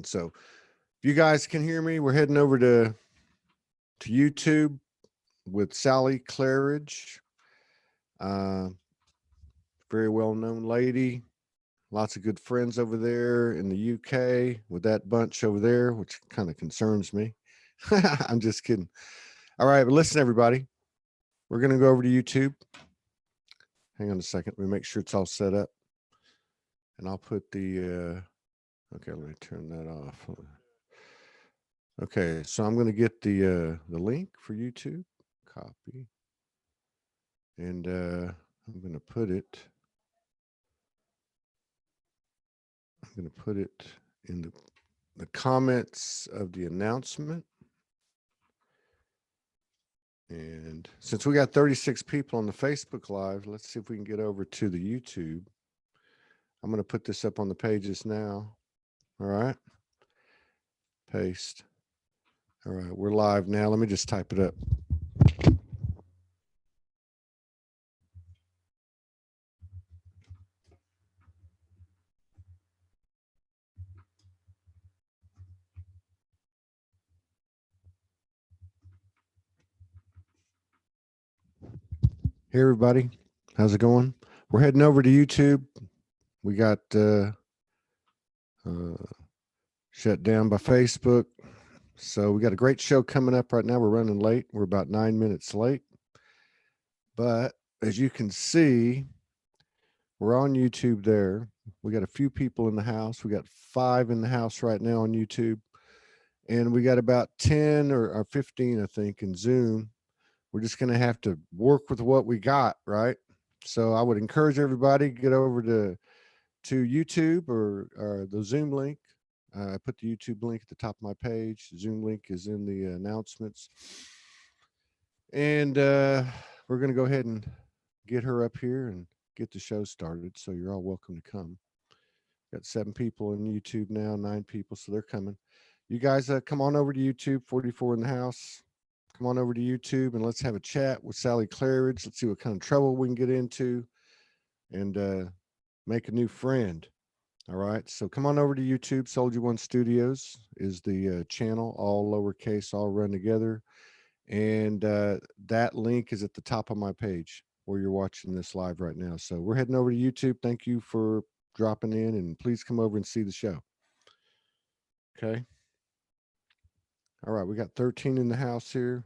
So if you guys can hear me, we're heading over to YouTube with Sally Claridge. Very well-known lady. Lots of good friends over there in the UK with that bunch over there, which kind of concerns me. I'm just kidding. All right, but listen, everybody. We're going to go over to YouTube. Hang on a second. Let me make sure it's all set up. And I'll put the, okay, let me turn that off. Okay, so I'm going to get the link for YouTube. Copy. And I'm going to put it. I'm going to put it in the comments of the announcement. And since we got 36 people on the Facebook Live, let's see if we can get over to the YouTube. I'm going to put this up on the pages now. All right. Paste. All right. We're live now. Let me just type it up. Hey, everybody. How's it going? We're heading over to YouTube. We got shut down by Facebook. So we got a great show coming up right now. We're running late. We're about 9 minutes late. But as you can see, we're on YouTube there. We got a few people in the house. We got 5 in the house right now on YouTube. And we got about 10 or 15, I think, in Zoom. We're just going to have to work with what we got, right? So I would encourage everybody to get over to YouTube or the Zoom link. I put the YouTube link at the top of my page. The Zoom link is in the announcements. And we're going to go ahead and get her up here and get the show started. So you're all welcome to come. Got 7 people on YouTube now, 9 people, so they're coming. You guys come on over to YouTube, 44 in the house. Come on over to YouTube and let's have a chat with Sally Claridge. Let's see what kind of trouble we can get into and make a new friend. All right. So come on over to YouTube. SoulogyOneStudios is the channel, all lowercase, all run together. And that link is at the top of my page where you're watching this live right now. So we're heading over to YouTube. Thank you for dropping in and please come over and see the show. Okay. All right. We got 13 in the house here.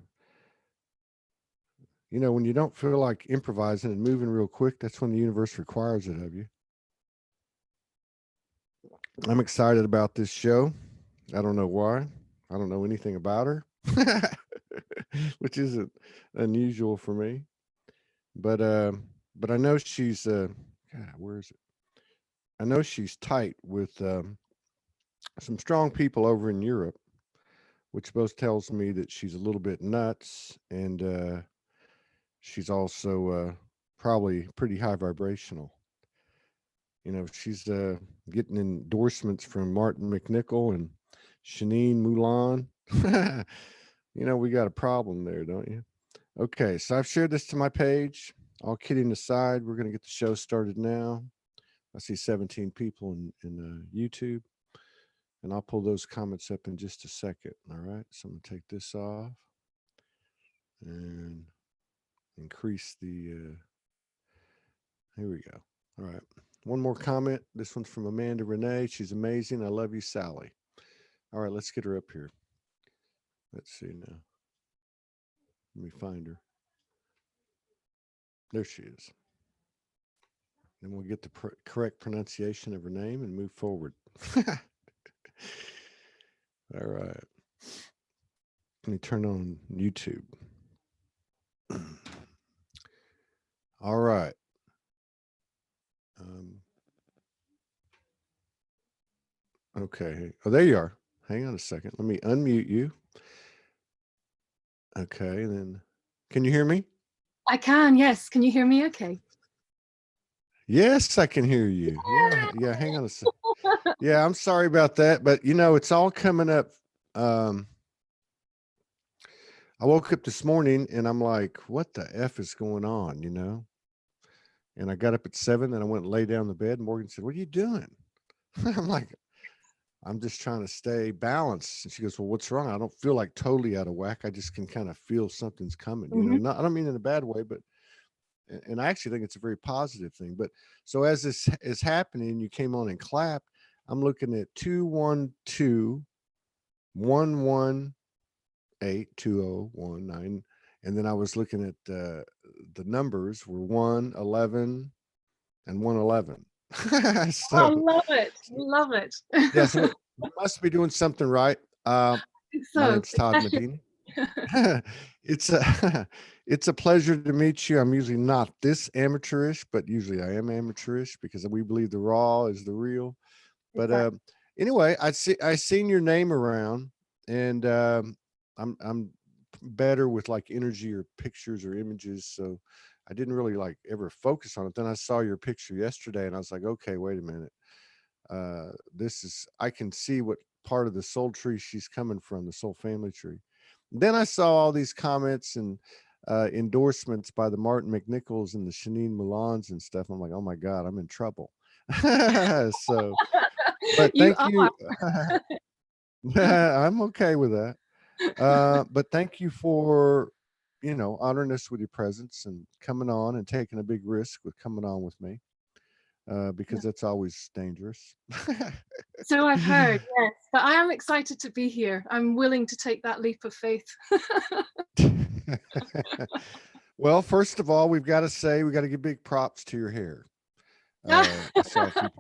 You know, when you don't feel like improvising and moving real quick, that's when the universe requires it of you. I'm excited about this show. I don't know why. I don't know anything about her, which isn't unusual for me. But I know she's God, where is it? I know she's tight with some strong people over in Europe, which both tells me that she's a little bit nuts and she's also probably pretty high vibrational. You know, she's getting endorsements from Martin McNichol and Shanine Moulin. You know, we got a problem there, don't you? Okay, so I've shared this to my page. All kidding aside, we're going to get the show started now. I see 17 people in YouTube, and I'll pull those comments up in just a second. All right, so I'm going to take this off and increase the, here we go. All right, one more comment. This one's from Amanda Renee. She's amazing. I love you, Sally. All right, let's get her up here. Let's see now. Let me find her. There she is. Then we'll get the correct pronunciation of her name and move forward. All right. Let me turn on YouTube. All right. Okay. Oh, there you are. Hang on a second. Let me unmute you. Okay. Then can you hear me? I can. Yes. Can you hear me? Okay. Yes, I can hear you. Yeah. Hang on a second. Yeah, I'm sorry about that, but you know, it's all coming up. I woke up this morning and I'm like, what the F is going on, you know? And I got up at 7 and I went and lay down in the bed. And Morgan said, what are you doing? I'm like, I'm just trying to stay balanced. And she goes, well, what's wrong? I don't feel like totally out of whack. I just can kind of feel something's coming, you know, Mhm. not, I don't mean in a bad way, but, and I actually think it's a very positive thing. But so as this is happening, you came on and clapped. I'm looking at 212-118-2019. And then I was looking at the numbers were 111 and 111. Oh, I so, love it. so Love it. yeah, so we must be doing something right. My So, name's Todd Medina. it's a it's a pleasure to meet you. I'm usually not this amateurish, but usually I am amateurish because we believe the raw is the real. But exactly. anyway, I seen your name around, and I'm better with like energy or pictures or images, so I didn't really like ever focus on it. Then I saw your picture yesterday, and I was like, okay, wait a minute. This is, I can see what part of the soul tree she's coming from, the soul family tree. Then I saw all these comments and endorsements by the Martin McNichols and the Shanine Milans and stuff. I'm like, oh my God, I'm in trouble. So, but You thank are. you. I'm okay with that. But thank you for, you know, honoring us with your presence and coming on and taking a big risk with coming on with me, because that's always dangerous. So I've heard, yes, but I am excited to be here. I'm willing to take that leap of faith. Well, first of all, we've got to say we got to give big props to your hair. I saw a few.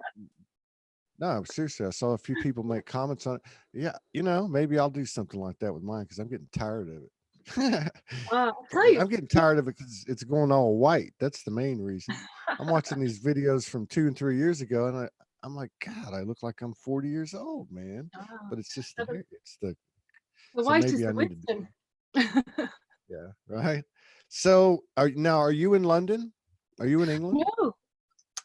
No, seriously, I saw a few people make comments on it. Yeah, you know, maybe I'll do something like that with mine because I'm getting tired of it. I'll tell you. I'm getting tired of it because it's going all white. That's the main reason. I'm watching these videos from 2 and 3 years ago, and I'm like, God, I look like I'm 40 years old, man. Ah, But it's just the so hair. It's the the so white is maybe I the need to do wisdom. it. Yeah, right. So are you in London? Are you in England? No,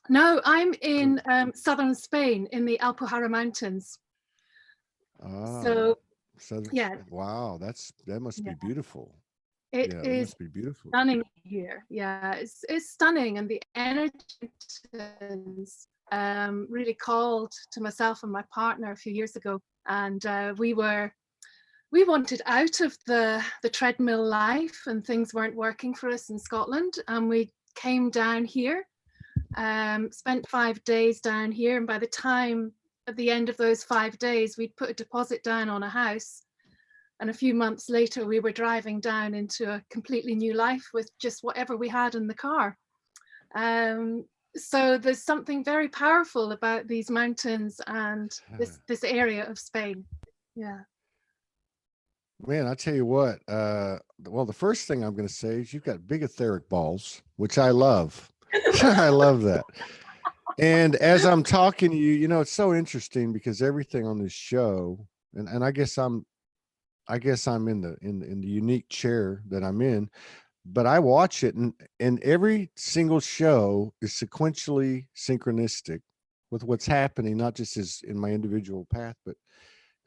no, I'm Oh, in southern Spain in the Alpujarra Mountains. ah, So Southern yeah, Spain. Wow, that must yeah, be beautiful. it Yeah, that is must be beautiful. stunning here. Yeah, it's stunning, and the energy mountains really called to myself and my partner a few years ago, and we wanted out of the treadmill life, and things weren't working for us in Scotland, and we came down here, spent 5 days down here, and by the time at the end of those 5 days we'd put a deposit down on a house, and a few months later we were driving down into a completely new life with just whatever we had in the car. um, so there's something very powerful about these mountains and this area of Spain. Yeah. Man, I tell you what, well, the first thing I'm going to say is you've got big etheric balls, which I love. I love that. And as I'm talking to you, you know, it's so interesting because everything on this show, and I guess I'm in the unique chair that I'm in, but I watch it, and every single show is sequentially synchronistic with what's happening, not just as in my individual path, but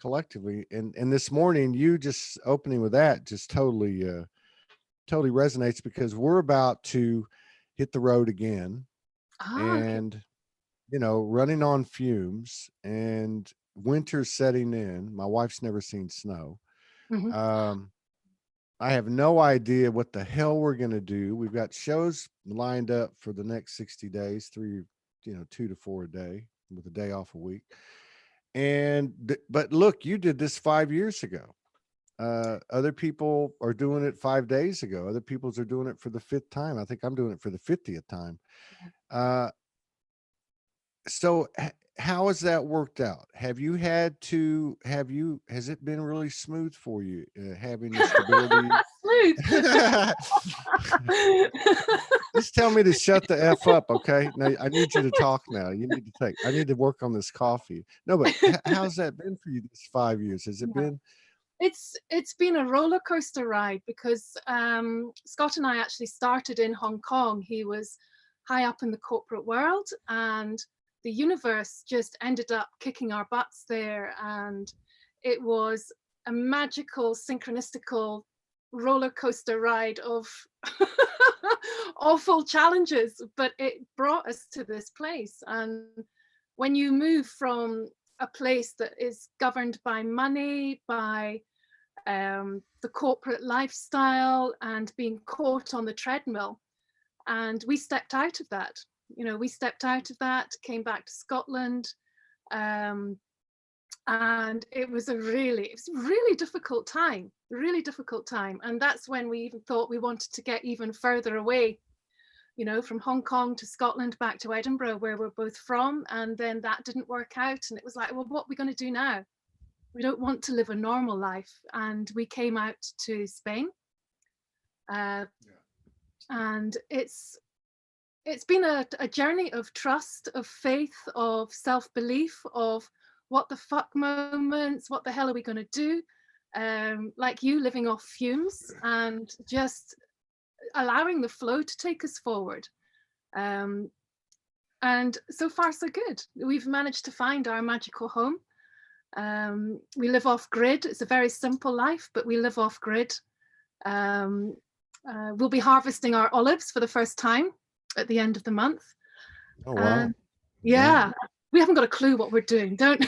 collectively. And this morning, you just opening with that just totally resonates because we're about to hit the road again, Ah, okay. and you know, running on fumes, and winter's setting in. My wife's never seen snow. Mhm. um I have no idea what the hell we're going to do. We've got shows lined up for the next 60 days, three, you know, 2 to 4 a day with a day off a week. But look, you did this 5 years ago. Other people are doing it 5 days ago. Other people's are doing it for the fifth time. I think I'm doing it for the 50th time. Uh, so how has that worked out? Has it been really smooth for you, having the stability? Smooth. Just tell me to shut the F up. Okay. Now I need you to talk now. I need to work on this coffee. No, but how's that been for you this 5 years? Has it Yeah. been? It's been a roller coaster ride because Scott and I actually started in Hong Kong. He was high up in the corporate world, and the universe just ended up kicking our butts there, and it was a magical synchronicistical roller coaster ride of awful challenges, but it brought us to this place. And when you move from a place that is governed by money, by the corporate lifestyle, and being caught on the treadmill. And we stepped out of that. We stepped out of that, came back to Scotland, um, and it was a really difficult time, really difficult time. And that's when we even thought we wanted to get even further away, from Hong Kong to Scotland, back to Edinburgh, where we're both from. And then that didn't work out. And it was like, well, what are we going to do now? We don't want to live a normal life. And we came out to Spain. And it's been a journey of trust, of faith, of self-belief, of what the fuck moments, what the hell are we going to do? Like you, living off fumes and just allowing the flow to take us forward. And so far, so good. We've managed to find our magical home. We live off grid. It's a very simple life, but we live off grid. We'll be harvesting our olives for the first time at the end of the month. Oh, wow. Yeah. We haven't got a clue what we're doing. Don't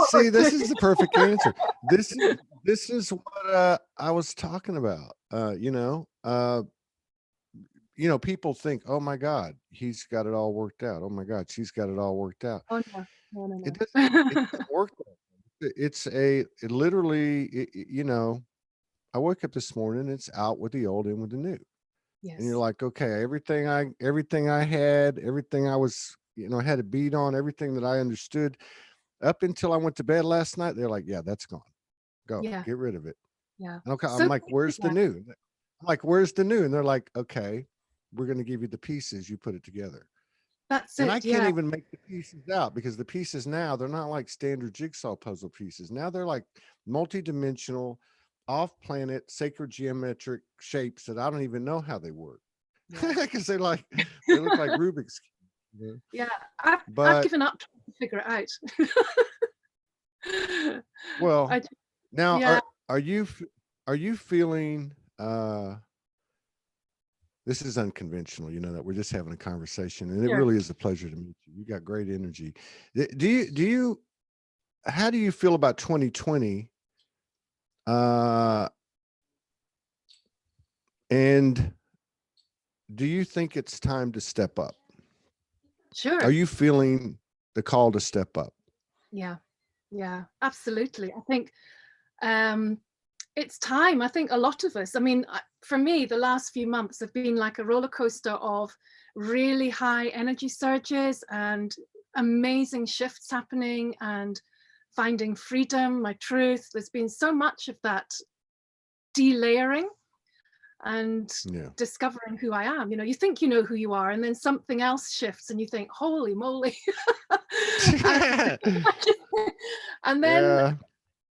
See, this is the perfect answer. This is what I was talking about. People think, oh my God, he's got it all worked out. Oh my God, she's got it all worked out. Oh no. No. It doesn't work. It literally, I woke up this morning, it's out with the old, in with the new. Yes. And you're like, okay, everything I had, everything I was, had a beat on, everything that I understood up until I went to bed last night, they're like, yeah, that's gone. Go, get rid of it. Yeah. Okay. I'm like, where's the new? I'm like, where's the new? And they're like, okay, we're going to give you the pieces. You put it together. That's and it. I can't even make the pieces out, because the pieces now, they're not like standard jigsaw puzzle pieces. Now they're like multi-dimensional, off-planet, sacred geometric shapes that I don't even know how they work, because they look like Rubik's Cube. Yeah, I've given up trying to figure it out. Well, now are you feeling? This is unconventional, that we're just having a conversation, and it really is a pleasure to meet you. You got great energy. How do you feel about 2020? And do you think it's time to step up? Sure. Are you feeling the call to step up? Yeah, absolutely. I think it's time. I think a lot of us, for me, the last few months have been like a roller coaster of really high energy surges and amazing shifts happening and finding freedom, my truth. There's been so much of that delayering and discovering who I am. You think you know who you are, and then something else shifts and you think, holy moly. And then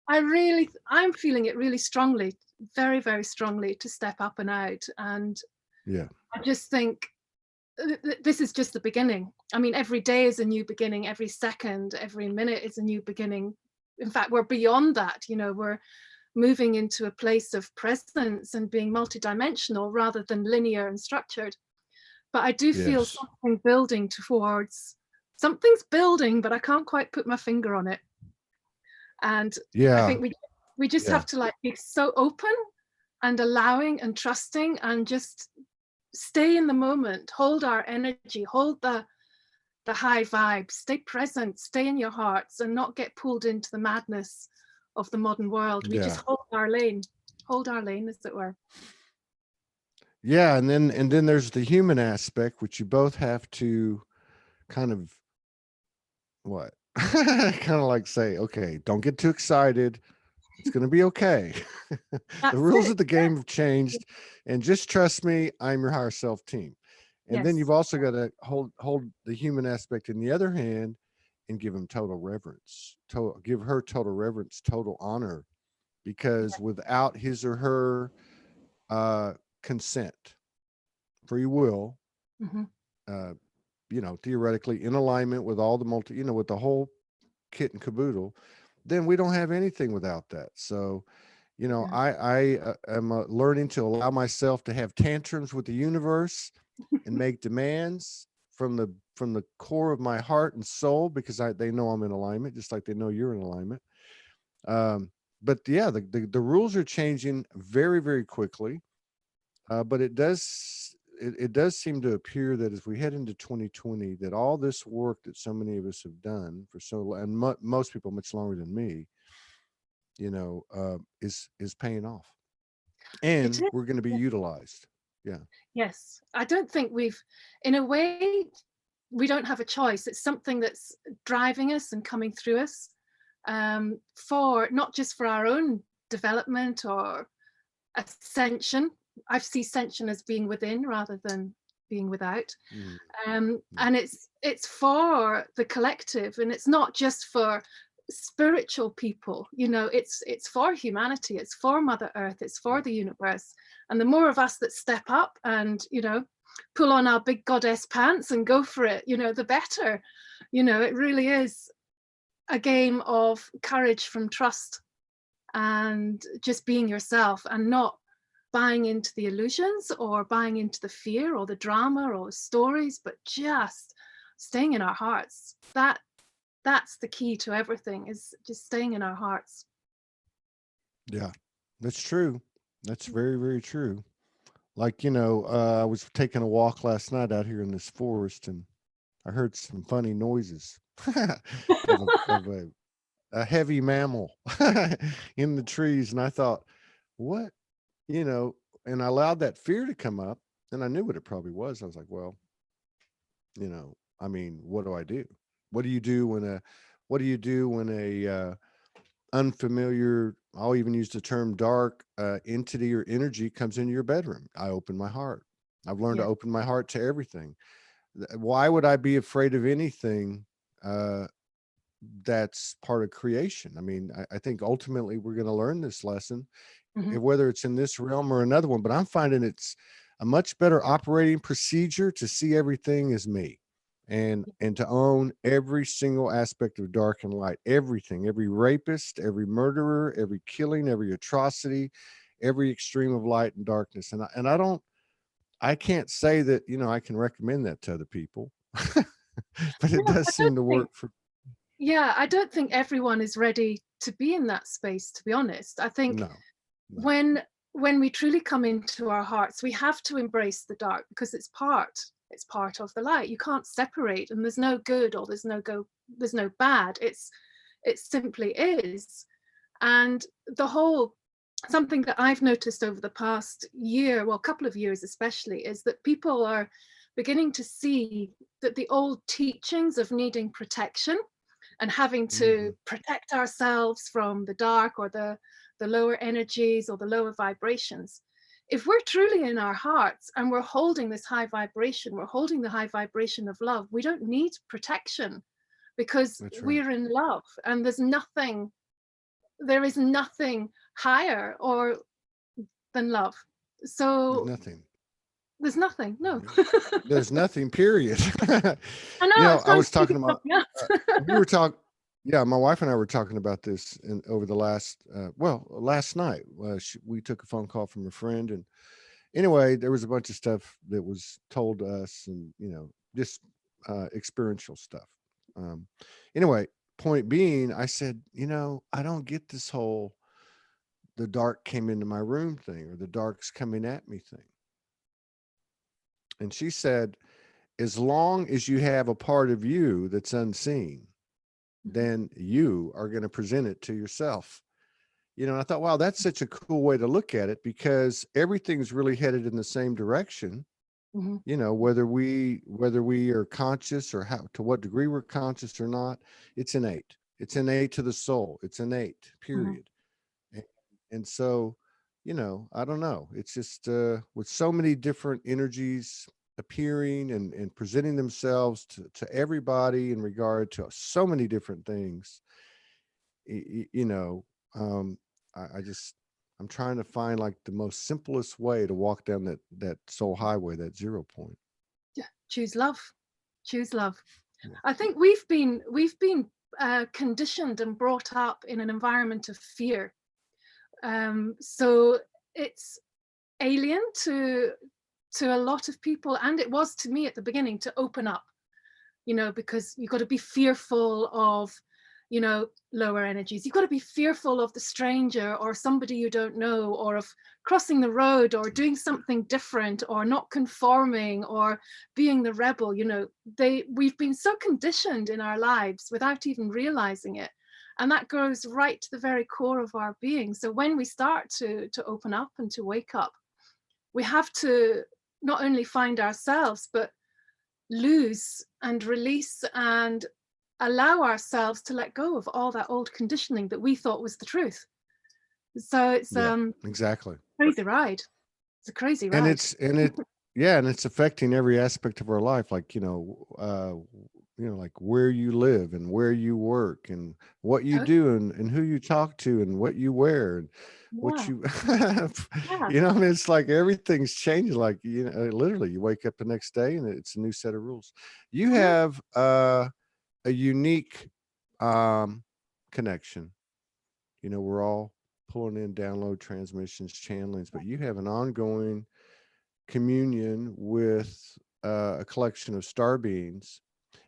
I'm feeling it really strongly, very, very strongly, to step up and out. And I just think this is just the beginning. Every day is a new beginning. Every second, every minute is a new beginning. In fact, we're beyond that. We're moving into a place of presence and being multidimensional rather than linear and structured. But I do feel something building towards, something's building, but I can't quite put my finger on it. And I think we just have to be so open and allowing and trusting, and just stay in the moment, hold our energy, hold the high vibe, stay present, stay in your hearts, and not get pulled into the madness of the modern world. We just hold our lane, as it were. Yeah. And then there's the human aspect, which you both have to kind of say, okay, don't get too excited. It's going to be okay. The rules of the game have changed, and just trust me, I'm your higher self team. And then you've also got to hold the human aspect in the other hand and give him total reverence, give her total reverence, total honor, because without his or her consent, free will, theoretically in alignment with all the with the whole kit and caboodle, then we don't have anything without that. So, I am learning to allow myself to have tantrums with the universe and make demands from the core of my heart and soul, because they know I'm in alignment, just like they know you're in alignment. But yeah, the rules are changing very, very quickly. But it does seem to appear that as we head into 2020, that all this work that so many of us have done for and most people much longer than me, is paying off, It and is. we're going to be Yeah. utilized. Yeah. Yes. I don't think in a way, we don't have a choice. It's something that's driving us and coming through us, for not just for our own development or ascension. I see ascension as being within rather than being without. Mm, yeah. And it's for the collective, and it's not just for spiritual people. It's for humanity, it's for Mother Earth, it's for the universe. And the more of us that step up and pull on our big goddess pants and go for it, the better. It really is a game of courage from trust and just being yourself, and not buying into the illusions or buying into the fear or the drama or the stories, but just staying in our hearts. That's the key to everything, is just staying in our hearts. Yeah, that's true. That's very, very true. Like, I was taking a walk last night out here in this forest, and I heard some funny noises of a heavy mammal in the trees. And I thought, what, you know, and I allowed that fear to come up, and I knew what it probably was. I was like, well, I mean, what do I do? What do you do when a unfamiliar, I'll even use the term dark, entity or energy comes into your bedroom? I open my heart. I've learned to Yeah. open my heart to everything. Why would I be afraid of anything that's part of creation? I mean, I think ultimately we're going to learn this lesson, Hmm. whether it's in this realm or another one. But I'm finding it's a much better operating procedure to see everything as me, and to own every single aspect of dark and light, everything, every rapist, every murderer, every killing, every atrocity, every extreme of light and darkness. I can't say that, I can recommend that to other people, but it No, does I don't seem to think. work for. Yeah, I don't think everyone is ready to be in that space, to be honest. I think No, no. when we truly come into our hearts, we have to embrace the dark, because it's part of the light. You can't separate, and there's no good or there's no bad. It simply is. And the whole something that I've noticed over the past year, well, a couple of years especially, is that people are beginning to see that the old teachings of needing protection and having to Mhm. protect ourselves from the dark or the lower energies or the lower vibrations. If we're truly in our hearts and we're holding this high vibration, we're holding the high vibration of love, we don't need protection, because That's right. we're in love, and there is nothing higher or than love. There's So nothing. there's nothing. No. There's nothing, period. I know, I was I trying to was think talking of about, something else. we were talking, yeah, my wife and I were talking about this over the last night. We took a phone call from a friend, and anyway, there was a bunch of stuff that was told to us, and, just experiential stuff. Um, anyway, point being, I said, I don't get this whole the dark came into my room thing, or the dark's coming at me thing. And she said, as long as you have a part of you that's unseen, then you are going to present it to yourself. And I thought, wow, that's such a cool way to look at it, because everything's really headed in the same direction. Mhm, Whether we are conscious, or how, to what degree we're conscious or not, it's innate. It's innate to the soul. It's innate, mhm. period. And, and so, I don't know. It's just with so many different energies appearing and presenting themselves to everybody in regard to so many different things, y- you know, um, I just, I'm trying to find like the most simplest way to walk down that soul highway, that 0 point. Yeah, choose love. Choose love. Yeah. I think we've been conditioned and brought up in an environment of fear. So it's alien to a lot of people, and it was to me at the beginning, to open up because you've got to be fearful of, lower energies. You've got to be fearful of the stranger or somebody you don't know, or of crossing the road or doing something different or not conforming or being the rebel. We've been so conditioned in our lives without even realizing it. And that goes right to the very core of our being. So when we start to open up and to wake up, we have to not only find ourselves, but lose and release and allow ourselves to let go of all that old conditioning that we thought was the truth. So it's Yeah, exactly. crazy ride. It's a crazy And ride. yeah, and it's affecting every aspect of our life, like, like where you live and where you work and what you Oh, do and who you talk to and what you wear and what yeah, you yeah. I mean, it's like everything's changing. Like, literally you wake up the next day and it's a new set of rules. You Yeah. have a unique connection. We're all pulling in download transmissions, channelings, but you have an ongoing communion with a collection of star beings,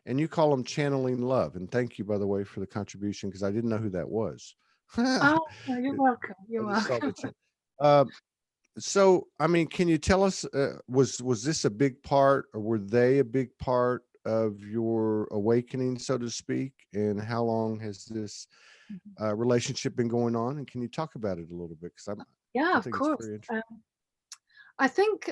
and you call them channeling love. And thank you, by the way, for the contribution, because I didn't know who that was. Oh, you're I welcome. You're just saw welcome. the chat. Uh, so, I mean, can you tell us, was this a big part, or were they a big part of your awakening, so to speak? And how long has this relationship been going on? And can you talk about it a little bit? Because Yeah, I of think it's course. very interesting. I think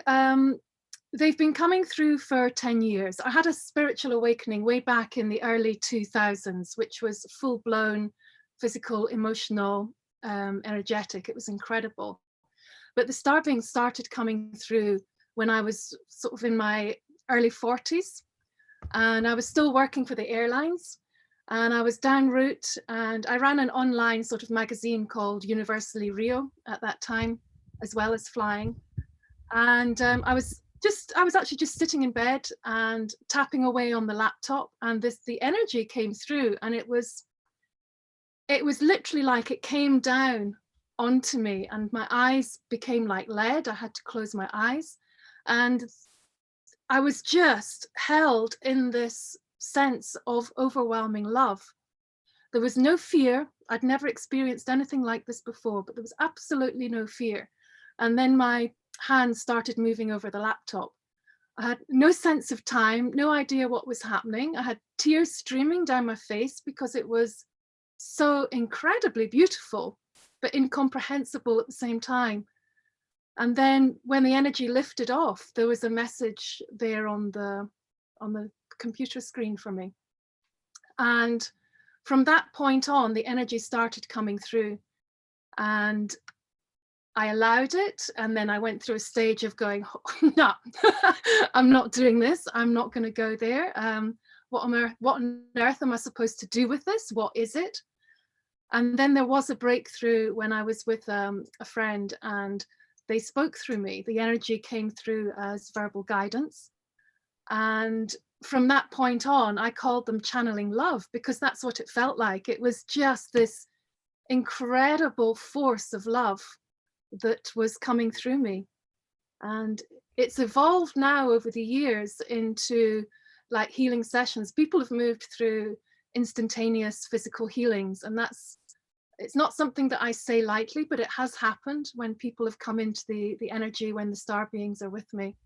they've been coming through for 10 years. I had a spiritual awakening way back in the early 2000s, which was full blown physical, emotional, energetic. It was incredible. But the star beings started coming through when I was sort of in my early 40s, and I was still working for the airlines. And I was down route, and I ran an online sort of magazine called Universally Rio at that time, as well as flying. And I was actually just sitting in bed and tapping away on the laptop, and the energy came through, and it was literally like it came down onto me, and my eyes became like lead. I had to close my eyes, and I was just held in this sense of overwhelming love. There was no fear. I'd never experienced anything like this before, but there was absolutely no fear. And then my hands started moving over the laptop. I had no sense of time, no idea what was happening. I had tears streaming down my face because it was so incredibly beautiful, but incomprehensible at the same time. And then when the energy lifted off, there was a message there on the computer screen for me. And from that point on, the energy started coming through, and I allowed it. And then I went through a stage of going, no, I'm not doing this. I'm not going to go there. What on earth am I supposed to do with this? What is it? And then there was a breakthrough when I was with a friend, and they spoke through me. The energy came through as verbal guidance. And from that point on, I called them channeling love, because that's what it felt like. It was just this incredible force of love that was coming through me. And it's evolved now over the years into like healing sessions. People have moved through instantaneous physical healings, and it's not something that I say lightly, but it has happened when people have come into the energy when the star beings are with me.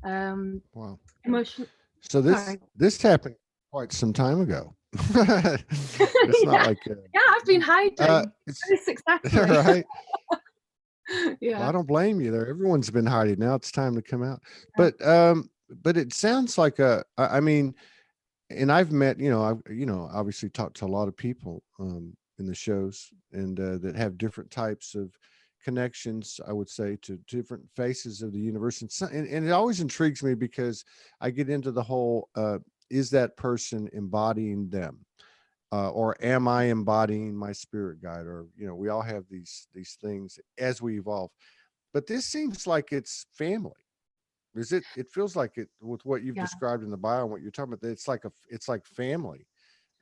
Wow. Emotion. So Sorry. this happened quite some time ago. It's not Yeah, like yeah. I've been hiding it's very all successfully. right. Well, Yeah. I don't blame you there. Everyone's been hiding. Now it's time to come out. But it sounds like I mean, and I've met, I've, obviously talked to a lot of people in the shows, and that have different types of connections, I would say, to different faces of the universe. And it always intrigues me, because I get into the whole, is that person embodying them? Or am I embodying my spirit guide? Or, we all have these things as we evolve. But this seems like it's family. It feels like it, with what you've Yeah. described in the bio and what you're talking about. It's like family.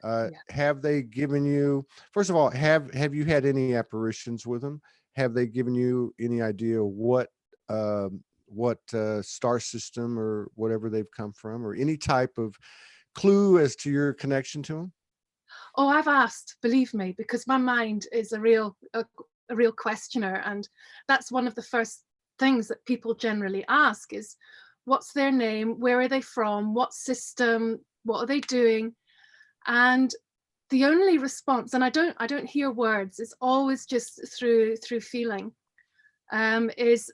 Yeah. Have they given you, first of all, have you had any apparitions with them? Have they given you any idea what star system or whatever they've come from, or any type of clue as to your connection to them? Oh, I've asked, believe me, because my mind is a real questioner, and that's one of the first things that people generally ask is, what's their name? Where are they from? What system? What are they doing? And the only response, and I don't hear words, it's always just through feeling, is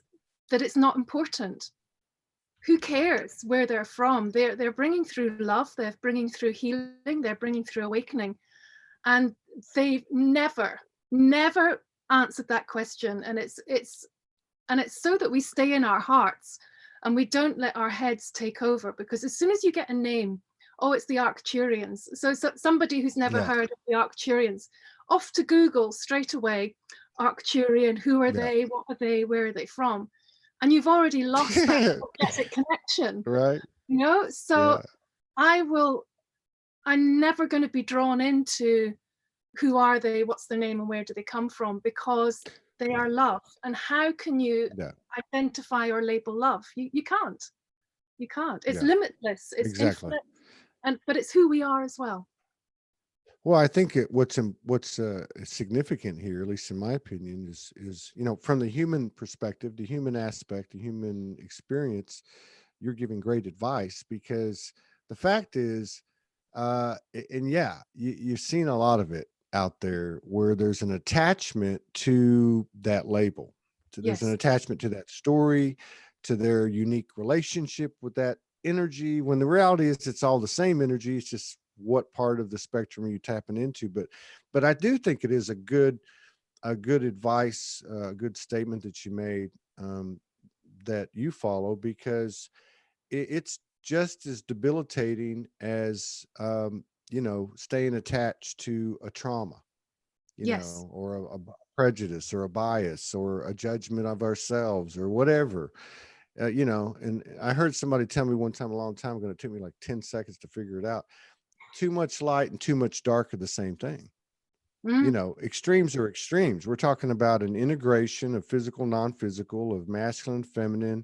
that it's not important. Who cares where they're from? They're bringing through love, they're bringing through healing, they're bringing through awakening, and they've never answered that question. And it's so that we stay in our hearts and we don't let our heads take over, because as soon as you get a name, oh, it's the Arcturians. So somebody who's never Yeah. heard of the Arcturians, off to Google straight away, Arcturian, who are Yeah. they, what are they, where are they from? And you've already lost that energetic connection, Right. you know? So Yeah. I'm never going to be drawn into who are they, what's their name, and where do they come from, because they Yeah. are love. And how can you Yeah. identify or label love? You can't. You can't. It's Yeah. limitless, it's Exactly. infinite, but it's who we are as well. Well, I think what's significant here, at least in my opinion, is from the human perspective, the human aspect, the human experience. You're giving great advice, because the fact is, and yeah, you've seen a lot of it out there where there's an attachment to that label. So there's an Yes. attachment to that story, to their unique relationship with that energy. When the reality is, it's all the same energy. It's just what part of the spectrum are you tapping into. But I do think it is a good advice, a good statement that you made, that you follow, because it's just as debilitating as staying attached to a trauma, Yes. or a prejudice or a bias or a judgment of ourselves or whatever. And I heard somebody tell me one time, a long time ago, it took me like 10 seconds to figure it out. Too much light and too much dark are the same thing. Mm, Extremes are extremes. We're talking about an integration of physical, non-physical, of masculine, feminine,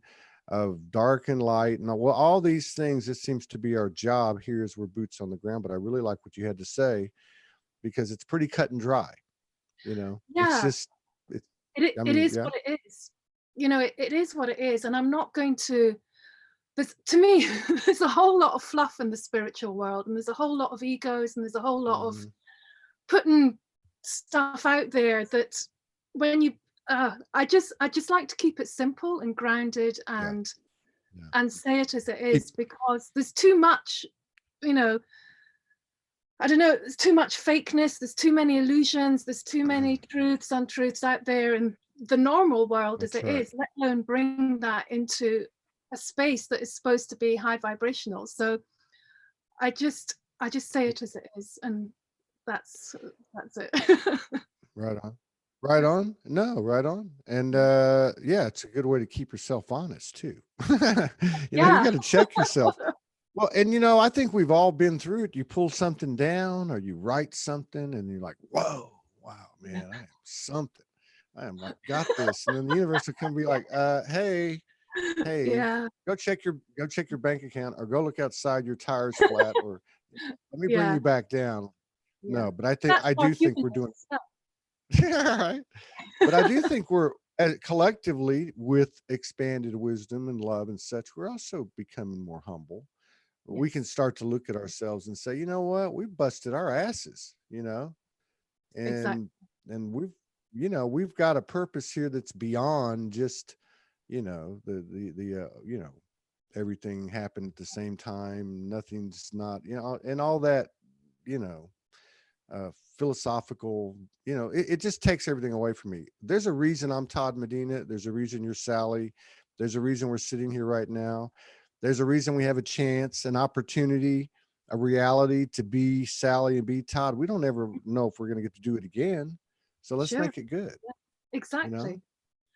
of dark and light, and all these things. This seems to be our job here as we're boots on the ground. But I really like what you had to say, because it's pretty cut and dry. It's yeah. just, it's, I It mean, is yeah. what it is. It is what it is. And I'm not going to, to me, there's a whole lot of fluff in the spiritual world, and there's a whole lot of egos, and there's a whole lot of Hmm. putting stuff out there that when you I just like to keep it simple and grounded, Yeah. and Yeah. say it as it It, is, because there's too much, you know I don't know, there's too much fakeness, there's too many illusions, there's too many truths, untruths out there in the normal world as that's it right. is, let alone bring that into a space that is supposed to be high vibrational. So I just say it as it is, and that's it. Right on. Right on. No, right on. And yeah, it's a good way to keep yourself honest too. You Yeah. got to check yourself. Well, and I think we've all been through it. You pull something down or you write something and you're like, whoa, wow, Yeah. man, I am something. I am like, got this. And then the universe will come be like, hey, Yeah. go check your bank account, or go look outside, your tires flat, or let me bring Yeah. you back down. Yeah. No, but I think That's I our do think we're humanness doing as well. right. But I do think we're collectively, with expanded wisdom and love and such, we're also becoming more humble. We can Yes, start to look at ourselves and say, you know what, we busted our asses, exactly. and we've got a purpose here that's beyond just, the everything happened at the same time. Nothing's not, and all that, you know, philosophical, it just takes everything away from me. There's a reason I'm Todd Medina. There's a reason you're Sally. There's a reason we're sitting here right now. There's a reason we have a chance, an opportunity, a reality to be Sally and be Todd. We don't ever know if we're going to get to do it again. So let's Sure. make it good, Yeah, you know? exactly.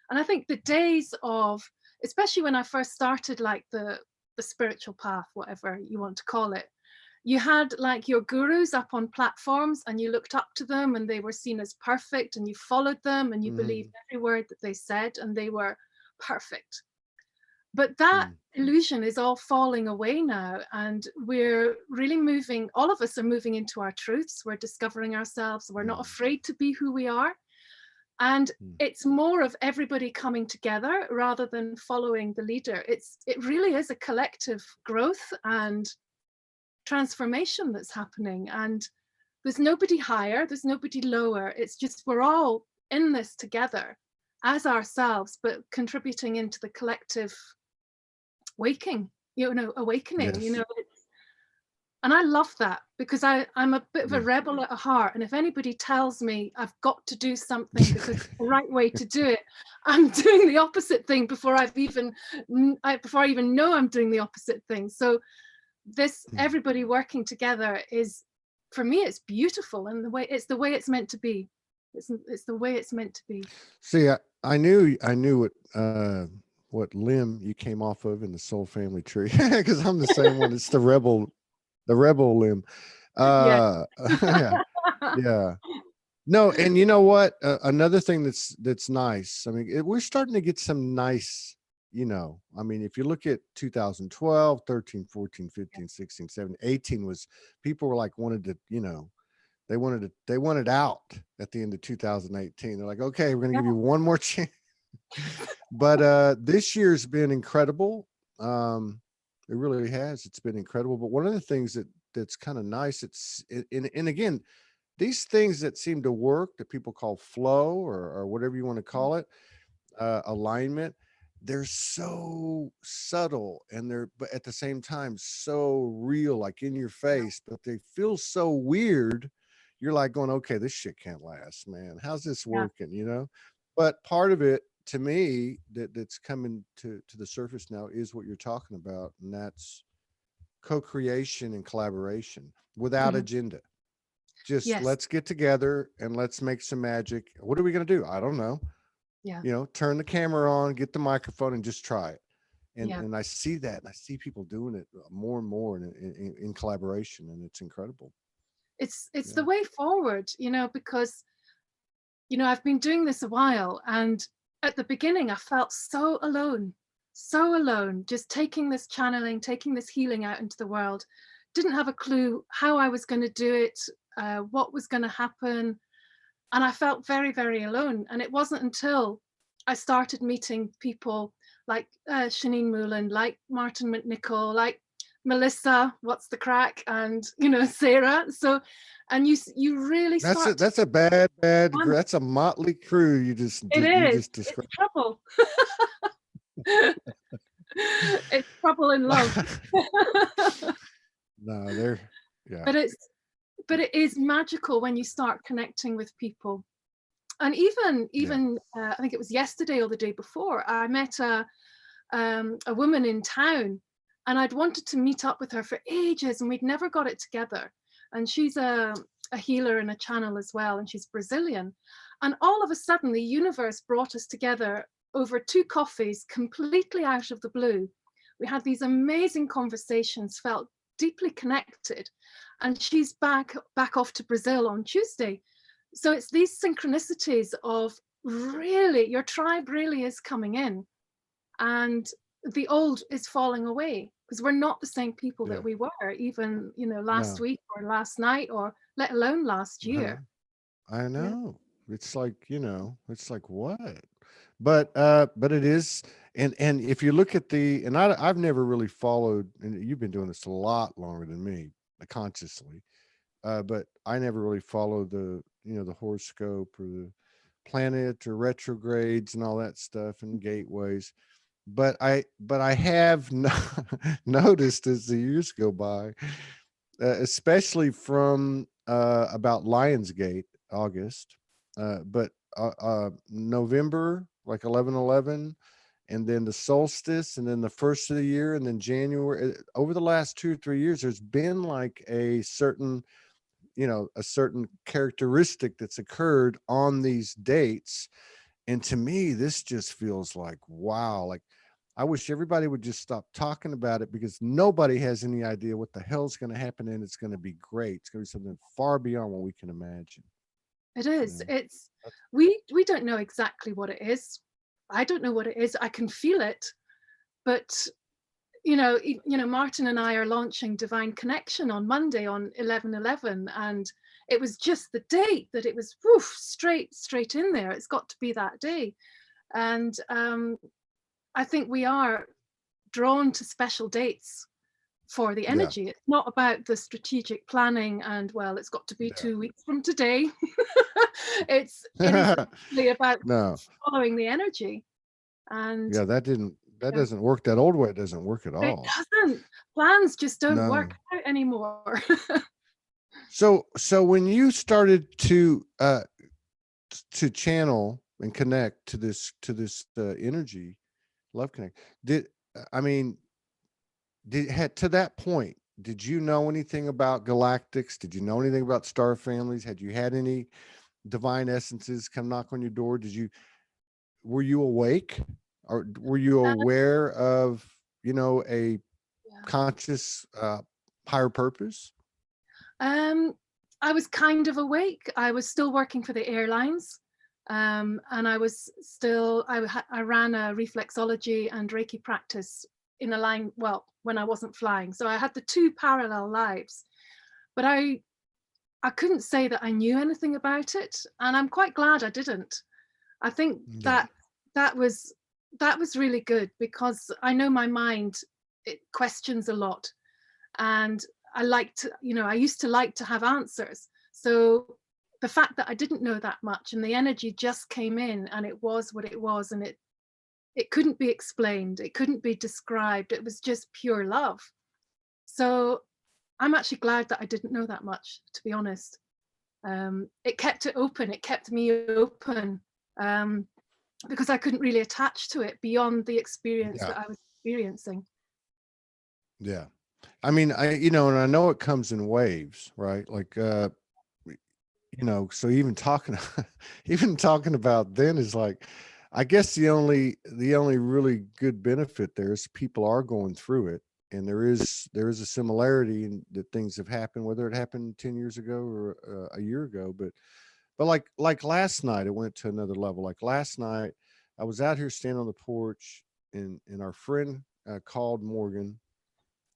And I think the days of, especially when I first started, like the spiritual path, whatever you want to call it, you had like your gurus up on platforms and you looked up to them and they were seen as perfect, and you followed them and you believed Hmm. every word that they said and they were perfect. But that Mm, illusion is all falling away now, and we're really moving, all of us are moving into our truths. We're discovering ourselves. We're not mm, afraid to be who we are. And mm. it's more of everybody coming together rather than following the leader. It really is a collective growth and transformation that's happening. And there's nobody higher, there's nobody lower. It's just we're all in this together as ourselves, but contributing into the collective waking, awakening, Yes. and I love that because I'm a bit of a Yeah. rebel at heart. And if anybody tells me I've got to do something because it's the right way to do it, I'm doing the opposite thing before before I even know I'm doing the opposite thing. So this Mm. everybody working together is, for me, it's beautiful, and the way it's meant to be. It's the way it's meant to be. See, I knew what limb you came off of in the soul family tree because I'm the same one. It's the rebel limb. Yeah. Uh, yeah, yeah. No, and you know what? Another thing that's nice. I mean, we're starting to get some nice. I mean, if you look at 2012, 13, 14, 15, 16, 17, 18 was people were like wanted to, they wanted out at the end of 2018. They're like, okay, we're going to Yeah. give you one more chance. But this year's been incredible. It really has. It's been incredible. But one of the things that's kind of nice, and again, these things that seem to work that people call flow or whatever you want to call it, alignment, they're so subtle and they're but at the same time so real, like in your face, but they feel so weird. You're like going, okay, this shit can't last, man. How's this Yeah. working? But part of it to me that's coming to the surface now is what you're talking about, and that's co-creation and collaboration without Mhm. agenda. Just Yes. let's get together and let's make some magic. What are we going to do? I don't know. Yeah. Turn the camera on, get the microphone, and just try it. And Yeah. and I see that, and I see people doing it more and more in collaboration, and it's incredible. It's the Yeah. way forward, because I've been doing this a while, and at the beginning I felt so alone, just taking this channeling, taking this healing out into the world. Didn't have a clue how I was going to do it, what was going to happen, and I felt very, very alone. And it wasn't until I started meeting people like Shanine Moulin, like Martin McNichol, like Melissa, what's the crack, and Sarah. So, and you really That's a start to that's a bad understand. that's a motley crew It you is. just It's described. trouble. It's trouble in love. No, they're yeah. but it's but it is magical when you start connecting with people. And even Yeah. even I think it was yesterday or the day before, I met a woman in town, and I'd wanted to meet up with her for ages, and we'd never got it together. And she's a healer and a channel as well, and she's Brazilian. And all of a sudden, the universe brought us together over 2 coffees, completely out of the blue. We had these amazing conversations, felt deeply connected, and she's back off to Brazil on Tuesday. So it's these synchronicities of, really, your tribe really is coming in, and the old is falling away, because we're not the same people Yeah. that we were even last No. week or last night, or let alone last I know. year. I Yeah. know. It's like, it's like what? But it is, and if you look at and I've never really followed, and you've been doing this a lot longer than me, consciously. But I never really followed the horoscope or the planet or retrogrades and all that stuff and gateways. But I have noticed as the years go by, especially from about Lionsgate, August, but November, like 11/11, and then the solstice, and then the first of the year, and then January. Over the last 2 or 3 years, there's been like a certain characteristic that's occurred on these dates. And to me, this just feels like, wow, like I wish everybody would just stop talking about it, because nobody has any idea what the hell's going to happen, and it's going to be great. It's going to be something far beyond what we can imagine. It You is. know, It's That's- we don't know exactly what it is. I don't know what it is. I can feel it, but Martin and I are launching Divine Connection on Monday on 11/11, and it was just the date that it was straight in there. It's got to be that day. And I think we are drawn to special dates for the Yeah. energy. It's not about the strategic planning and, well, it's got to be Yeah. 2 weeks from today. It is really about No. following the energy. And Yeah, that yeah, doesn't work. That old way doesn't work at it all. doesn't. Plans just don't work No. out anymore. So when you started to channel and connect to this energy, love connect, did I mean did had to that point, did you know anything about galactics? Did you know anything about star families? Had you had any divine essences come knock on your door? Were you awake, or were you aware of, a Yeah. conscious higher purpose? I was kind of awake. I was still working for the airlines. And I ran a reflexology and Reiki practice in a line, well, when I wasn't flying. So I had the two parallel lives, but I couldn't say that I knew anything about it. And I'm quite glad I didn't. I think Yeah. that was really good, because I know my mind, it questions a lot. And I used to like to have answers. So the fact that I didn't know that much and the energy just came in and it was what it was, and it couldn't be explained, it couldn't be described, it was just pure love. So I'm actually glad that I didn't know that much, to be honest. It kept it open, it kept me open, um, because I couldn't really attach to it beyond the experience Yeah. that I was experiencing. Yeah. I mean, and I know it comes in waves, right? Like, so even talking, even talking about then is like, I guess the only really good benefit there is people are going through it, and there is a similarity in that things have happened, whether it happened 10 years ago or a year ago. But like last night, it went to another level. Like last night, I was out here standing on the porch, and our friend called Morgan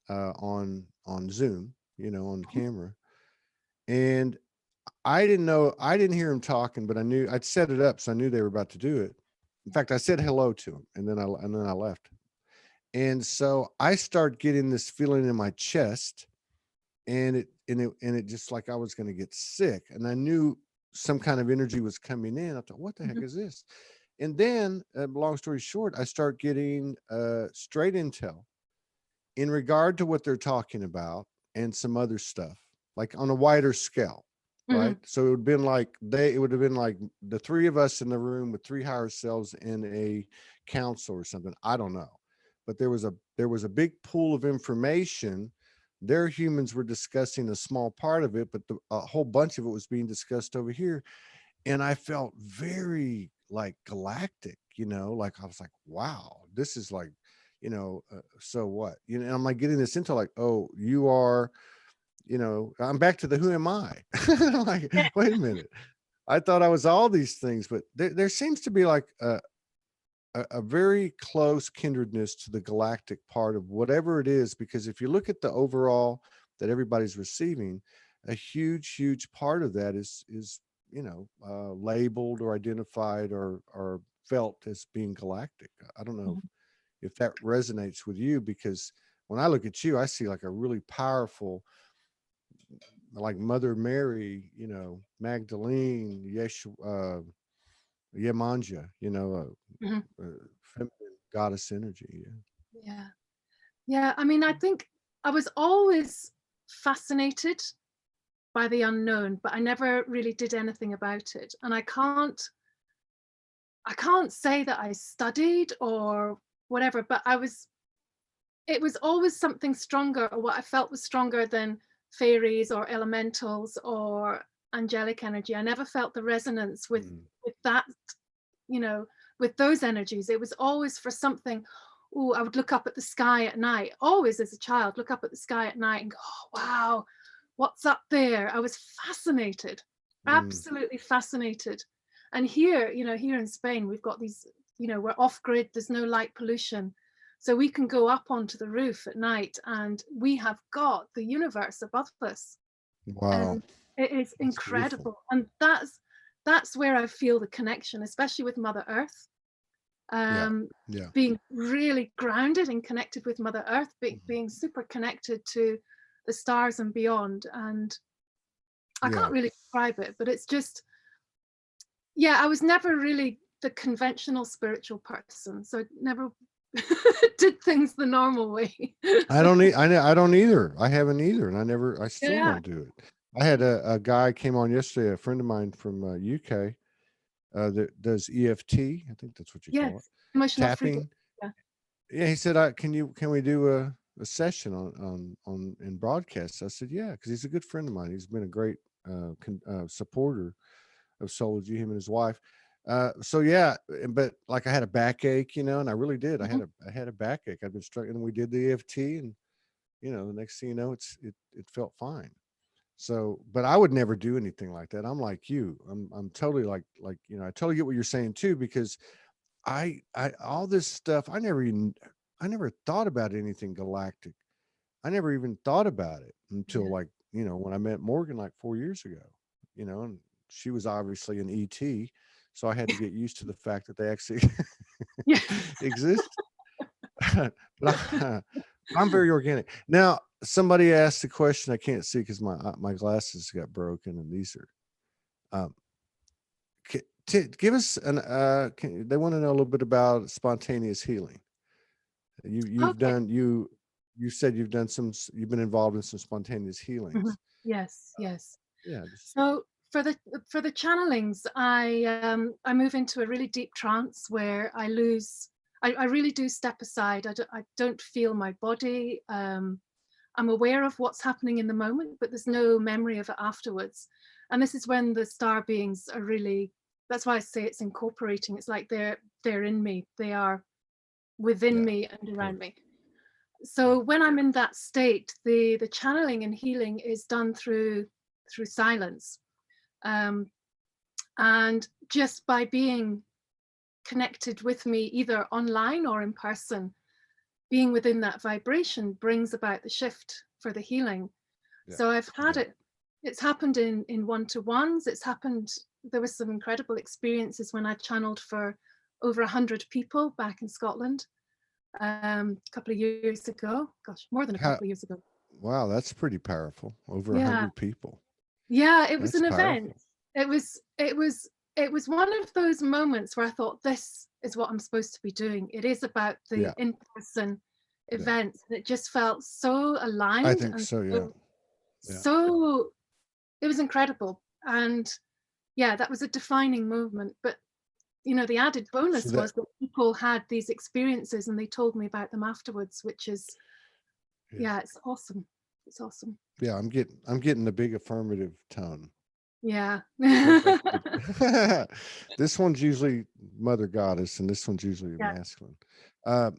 on Zoom, on the camera, and I didn't hear him talking, but I knew I'd set it up, so I knew they were about to do it. In fact, I said hello to him, and then I left. And so I start getting this feeling in my chest, and it just like I was going to get sick, and I knew some kind of energy was coming in. I thought, what the heck Mhm, is this? And then, long story short, I start getting straight intel in regard to what they're talking about and some other stuff, like on a wider scale, right? mhm, So it would have been like the three of us in the room with three higher selves in a council or something. I don't know. But there was a big pool of information. Their humans were discussing a small part of it, but a whole bunch of it was being discussed over here. And I felt very like galactic, like I was like, wow, this is like, so what, and I'm like getting this into like, oh, you are, I'm back to the who am I? I'm like, wait a minute, I thought I was all these things, but there seems to be like a very close kindredness to the galactic part of whatever it is, because if you look at the overall that everybody's receiving, a huge part of that is labeled or identified or felt as being galactic. I don't know mhm. if that resonates with you, because when I look at you, I see like a really powerful, like Mother Mary, Magdalene, Yemanja, Mhm. feminine goddess energy. Yeah. Yeah. Yeah. I mean, I think I was always fascinated by the unknown, but I never really did anything about it. And I can't say that I studied or whatever, but it was always something stronger, or what I felt was stronger than fairies or elementals or angelic energy. I never felt the resonance Mm. with that, you know, with those energies. It was always for something. Oh, I would look up at the sky at night, always as a child, look up at the sky at night and go, oh, wow, what's up there? I was fascinated, Mm. absolutely fascinated. And here, here in Spain, we've got these, we're off grid, there's no light pollution. So we can go up onto the roof at night and we have got the universe above us. Wow. And it is That's beautiful. incredible. And that's where I feel the connection, especially with Mother Earth. Yeah. Um, Yeah. being really grounded and connected with Mother Earth, Mhm. being super connected to the stars and beyond. And I Yeah. can't really describe it, but it's just, yeah, I was never really the conventional spiritual person. So I never did things the normal way. I don't need, I don't either. I haven't either. And I still Yeah. don't do it. I had a guy came on yesterday, a friend of mine from UK, that does EFT. I think that's what you call it. Yes. Emotional freedom. Tapping. Yeah. Yeah. He said, can we do a session in broadcast? I said, yeah, because he's a good friend of mine. He's been a great supporter of Soulogy, him and his wife. So yeah, but like I had a backache, and I really did. Mhm. I had a backache. I've been struggling, and we did the EFT, and the next thing you know, it felt fine. So, but I would never do anything like that. I'm like you. I'm totally like I totally get what you're saying too, because I all this stuff I never thought about anything galactic. I never even thought about it until Yeah. like when I met Morgan like 4 years ago. And she was obviously an ET, so I had to get used to the fact that they actually Yeah. exist. But I'm very organic. Now, somebody asked a question I can't see because my glasses got broken, and these are. Give us they want to know a little bit about spontaneous healing. You've Okay. done you said you've been involved in some spontaneous Mhm. healings. Yes, yes. Yeah, just So for the channelings, I move into a really deep trance where I really do step aside. I don't feel my body. I'm aware of what's happening in the moment, but there's no memory of it afterwards. And this is when the star beings are really, that's why I say it's incorporating. It's like they're in me. They are within yeah, me and around totally. me. Yeah, So when I'm in that state, the channeling and healing is done through silence. Um, and just by being connected with me either online or in person, being within that vibration brings about the shift for the healing. yeah, So I've had yeah. it's happened in one-to-ones. It's happened, there was some incredible experiences when I channeled for over 100 people back in Scotland, a couple of years ago. Gosh, more than a How, couple of years ago. wow, that's pretty powerful. Over a Yeah. hundred people. Yeah, it was That's an event. powerful. It was one of those moments where I thought, this is what I'm supposed to be doing. It is about the Yeah, in-person yeah. events. And it just felt so I aligned think and so. Yeah, so, yeah. so it was incredible. And yeah, that was a defining movement. But the added So bonus that was that people had these experiences and they told me about them afterwards, which is, yeah, yeah, it's awesome. It's awesome. yeah. I'm getting the big affirmative tone. Yeah. Sounds like a good. This one's usually Mother Goddess, and this one's usually Yeah. masculine. Uh,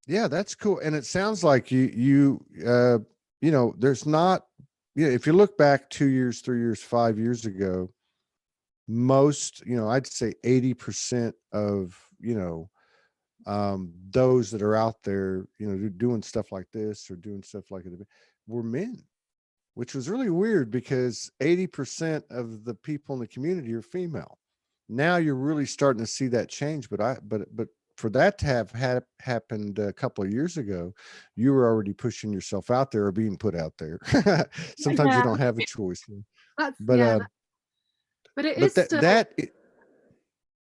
yeah, that's cool. And it sounds like there's not. Yeah, if you look back 2 years, 3 years, 5 years ago, most, I'd say 80% of those that are out there, doing stuff like this or doing stuff like it, were men, which was really weird because 80% of the people in the community are female. Now you're really starting to see that change, but for that to have happened a couple of years ago, you were already pushing yourself out there or being put out there. Sometimes you Yeah. don't have a choice, That's but yeah, but it but is still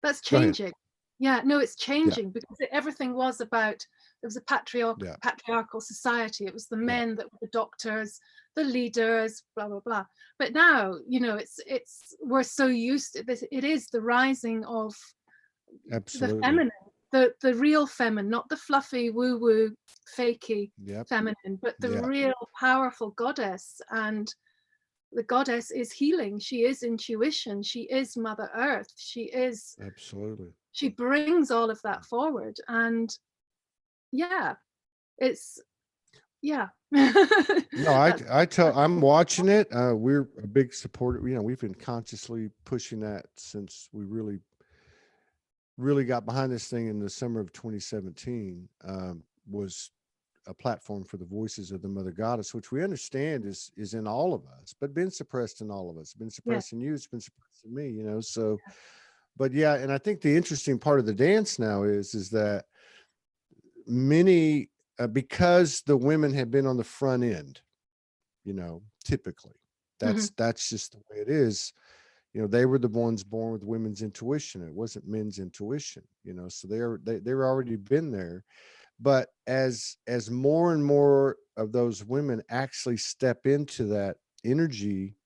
that's go ahead. changing. Yeah, no, it's Yeah, changing because everything was about, it was a yeah, patriarchal society. It was the yeah, men that were the doctors, the leaders, blah blah blah. But now, it's we're so used to this. It is the rising of the absolutely. feminine, the real feminine, not the fluffy woo woo fakey Yep, feminine, but the yeah, real powerful goddess. And the goddess is healing, she is intuition, she is Mother Earth, absolutely. she brings all of that forward. And yeah, it's yeah. No, that's I'm watching it. We're a big supporter. We've been consciously pushing that since we really got behind this thing in the summer of 2017. was a platform for the voices of the Mother Goddess, which we understand is in all of us, but been suppressed in all of us, been Yeah. suppressed in you, it's been suppressed in me, you know. So, but yeah, and I think the interesting part of the dance now is that many, because the women have been on the front end, you know, typically Mhm. that's just the way it is. You know, they were the ones born with women's intuition. It wasn't men's intuition, you know, so they were already been there. But as more and more of those women actually step into that energy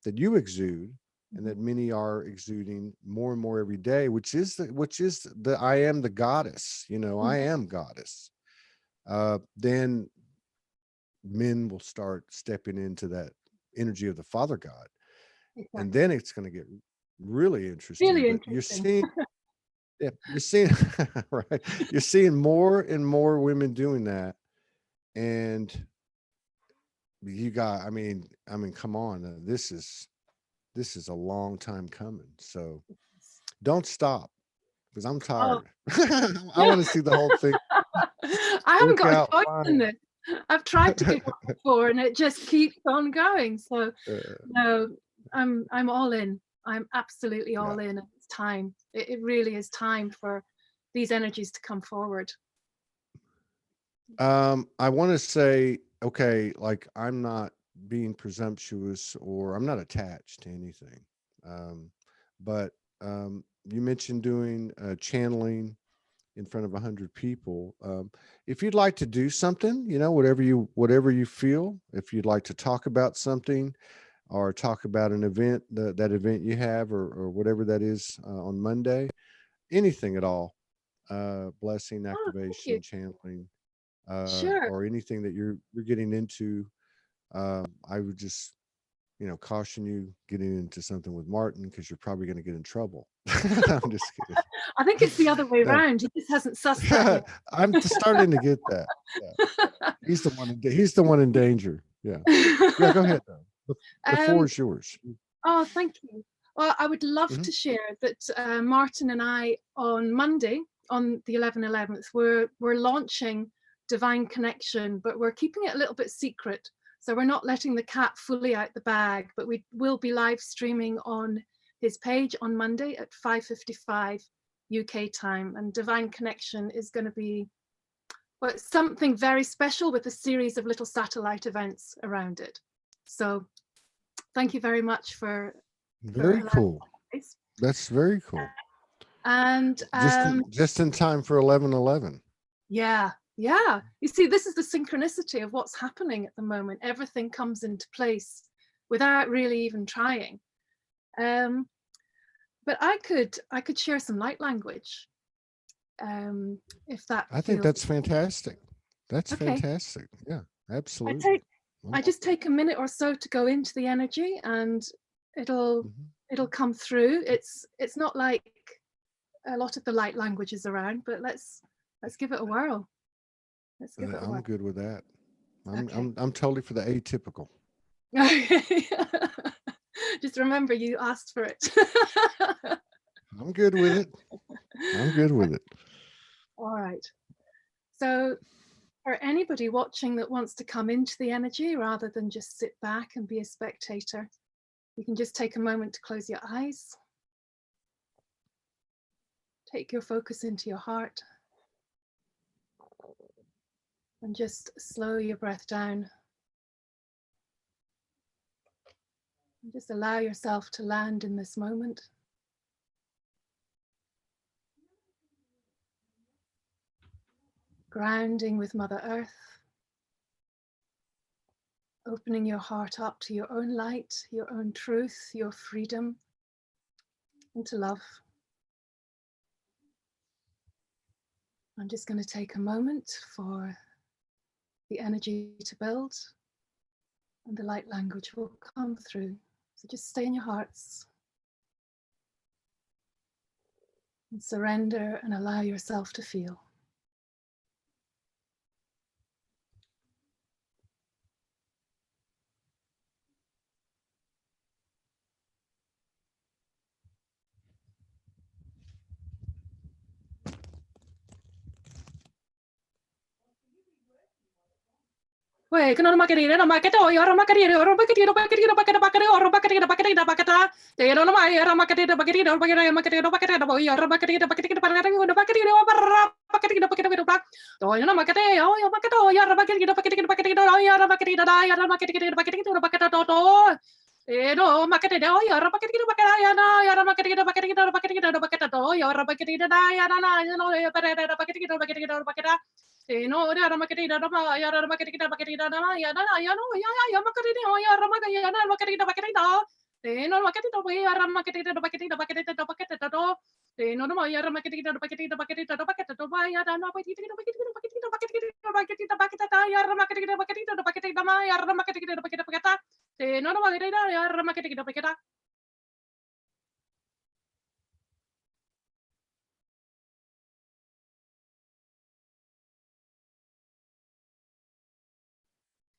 that you exude, and that Mhm. many are exuding more and more every day, which is the I am the goddess, you know, I Mhm. am goddess. Then men will start stepping into that energy of the Father God, and then Exactly. it's going to get really interesting. Really But you're interesting. seeing, yeah, you're seeing, right? You're seeing more and more women doing that, and you got. I mean, come on, this is a long time coming. So don't stop, because I'm Oh. tired. I want to see the whole thing I haven't work got a out choice in fine. this. I've tried to give up before and it just keeps on going. So uh, no, I'm all in. I'm absolutely yeah. all in. It's time. It really is time for these energies to come forward. I want to say, okay, like I'm not being presumptuous or I'm not attached to anything. Um, but you mentioned doing channeling in front of 100 people. If you'd like to do something, you know, whatever you feel, if you'd like to talk about something or talk about an event, that event you have, or whatever that is on Monday, anything at all, blessing, Oh, thank you. activation, channeling, Sure. or anything that you're getting into, I would just, you know, caution you getting into something with Martin, because you're probably going to get in trouble. I'm just kidding. I think it's the other way No, around. He just hasn't sussed that yet. I'm starting to get that. Yeah, he's the one in danger. Yeah, yeah. Go ahead though. The floor um, is yours. oh, thank you. Well, I would love Mhm. to share that Martin and I on Monday, on the 11/11th, we're launching Divine Connection, but we're keeping it a little bit secret. So we're not letting the cat fully out the bag, but we will be live streaming on his page on Monday at 5:55 UK time. And Divine Connection is going to be, well, it's something very special with a series of little satellite events around it. So thank you very much for Very allowing cool. this. That's very cool. And Just in time for 11/11. yeah, yeah. You see, this is the synchronicity of what's happening at the moment. Everything comes into place without really even trying. Um, but I could share some light language, if that I think feels that's fantastic. That's okay. fantastic. Yeah, I absolutely. take I just take a minute or so to go into the energy, and it'll Mhm. it'll come through. It's not like a lot of the light languages around, but let's give it a whirl. Let's give it a I'm whirl. good with that. I'm Okay. I'm I'm totally for the atypical. Just remember you asked for it. I'm good with it. I'm good with it. All right. So for anybody watching that wants to come into the energy rather than just sit back and be a spectator, you can just take a moment to close your eyes. Take your focus into your heart and just slow your breath down. And just allow yourself to land in this moment. Grounding with Mother Earth, opening your heart up to your own light, your own truth, your freedom, and to love. I'm just going to take a moment for the energy to build, and the light language will come through. So just stay in your hearts and surrender and allow yourself to feel.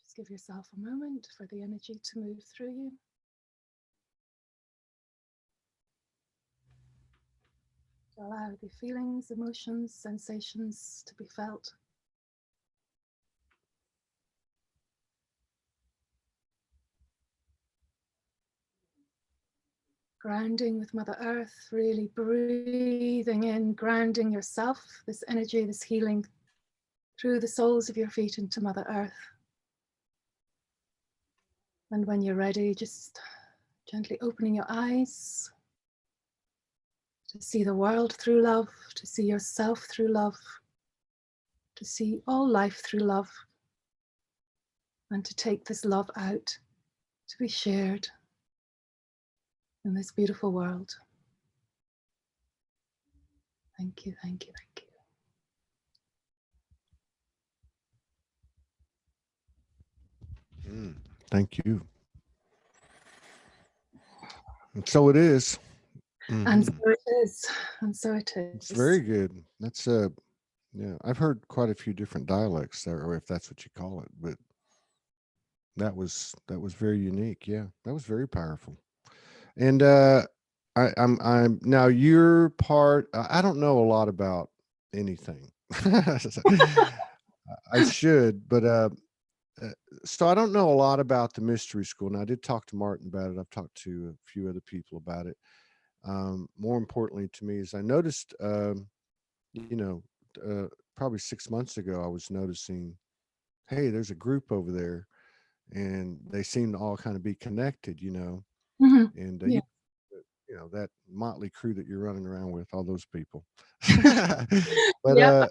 Just give yourself a moment for the energy to move through you. Allow the feelings, emotions, sensations to be felt. Grounding with Mother Earth, really breathing in, grounding yourself, this energy, this healing through the soles of your feet into Mother Earth. And when you're ready, just gently opening your eyes to see the world through love, to see yourself through love, to see all life through love, and to take this love out to be shared in this beautiful world. Thank you, thank you, thank you. Thank you. And so it is. And so it is. And so it is. It's very good. That's yeah, I've heard quite a few different dialects there, or if that's what you call it, but that was very unique. Yeah, that was very powerful. And I'm now you're part. I don't know a lot about anything. I should, but so I don't know a lot about the mystery school. And I did talk to Martin about it. I've talked to a few other people about it. More importantly to me is I noticed, you know, probably 6 months ago, I was noticing, hey, there's a group over there, and they seem to all kind of be connected, and Yeah. you know that motley crew that you're running around with, all those people. But Yeah.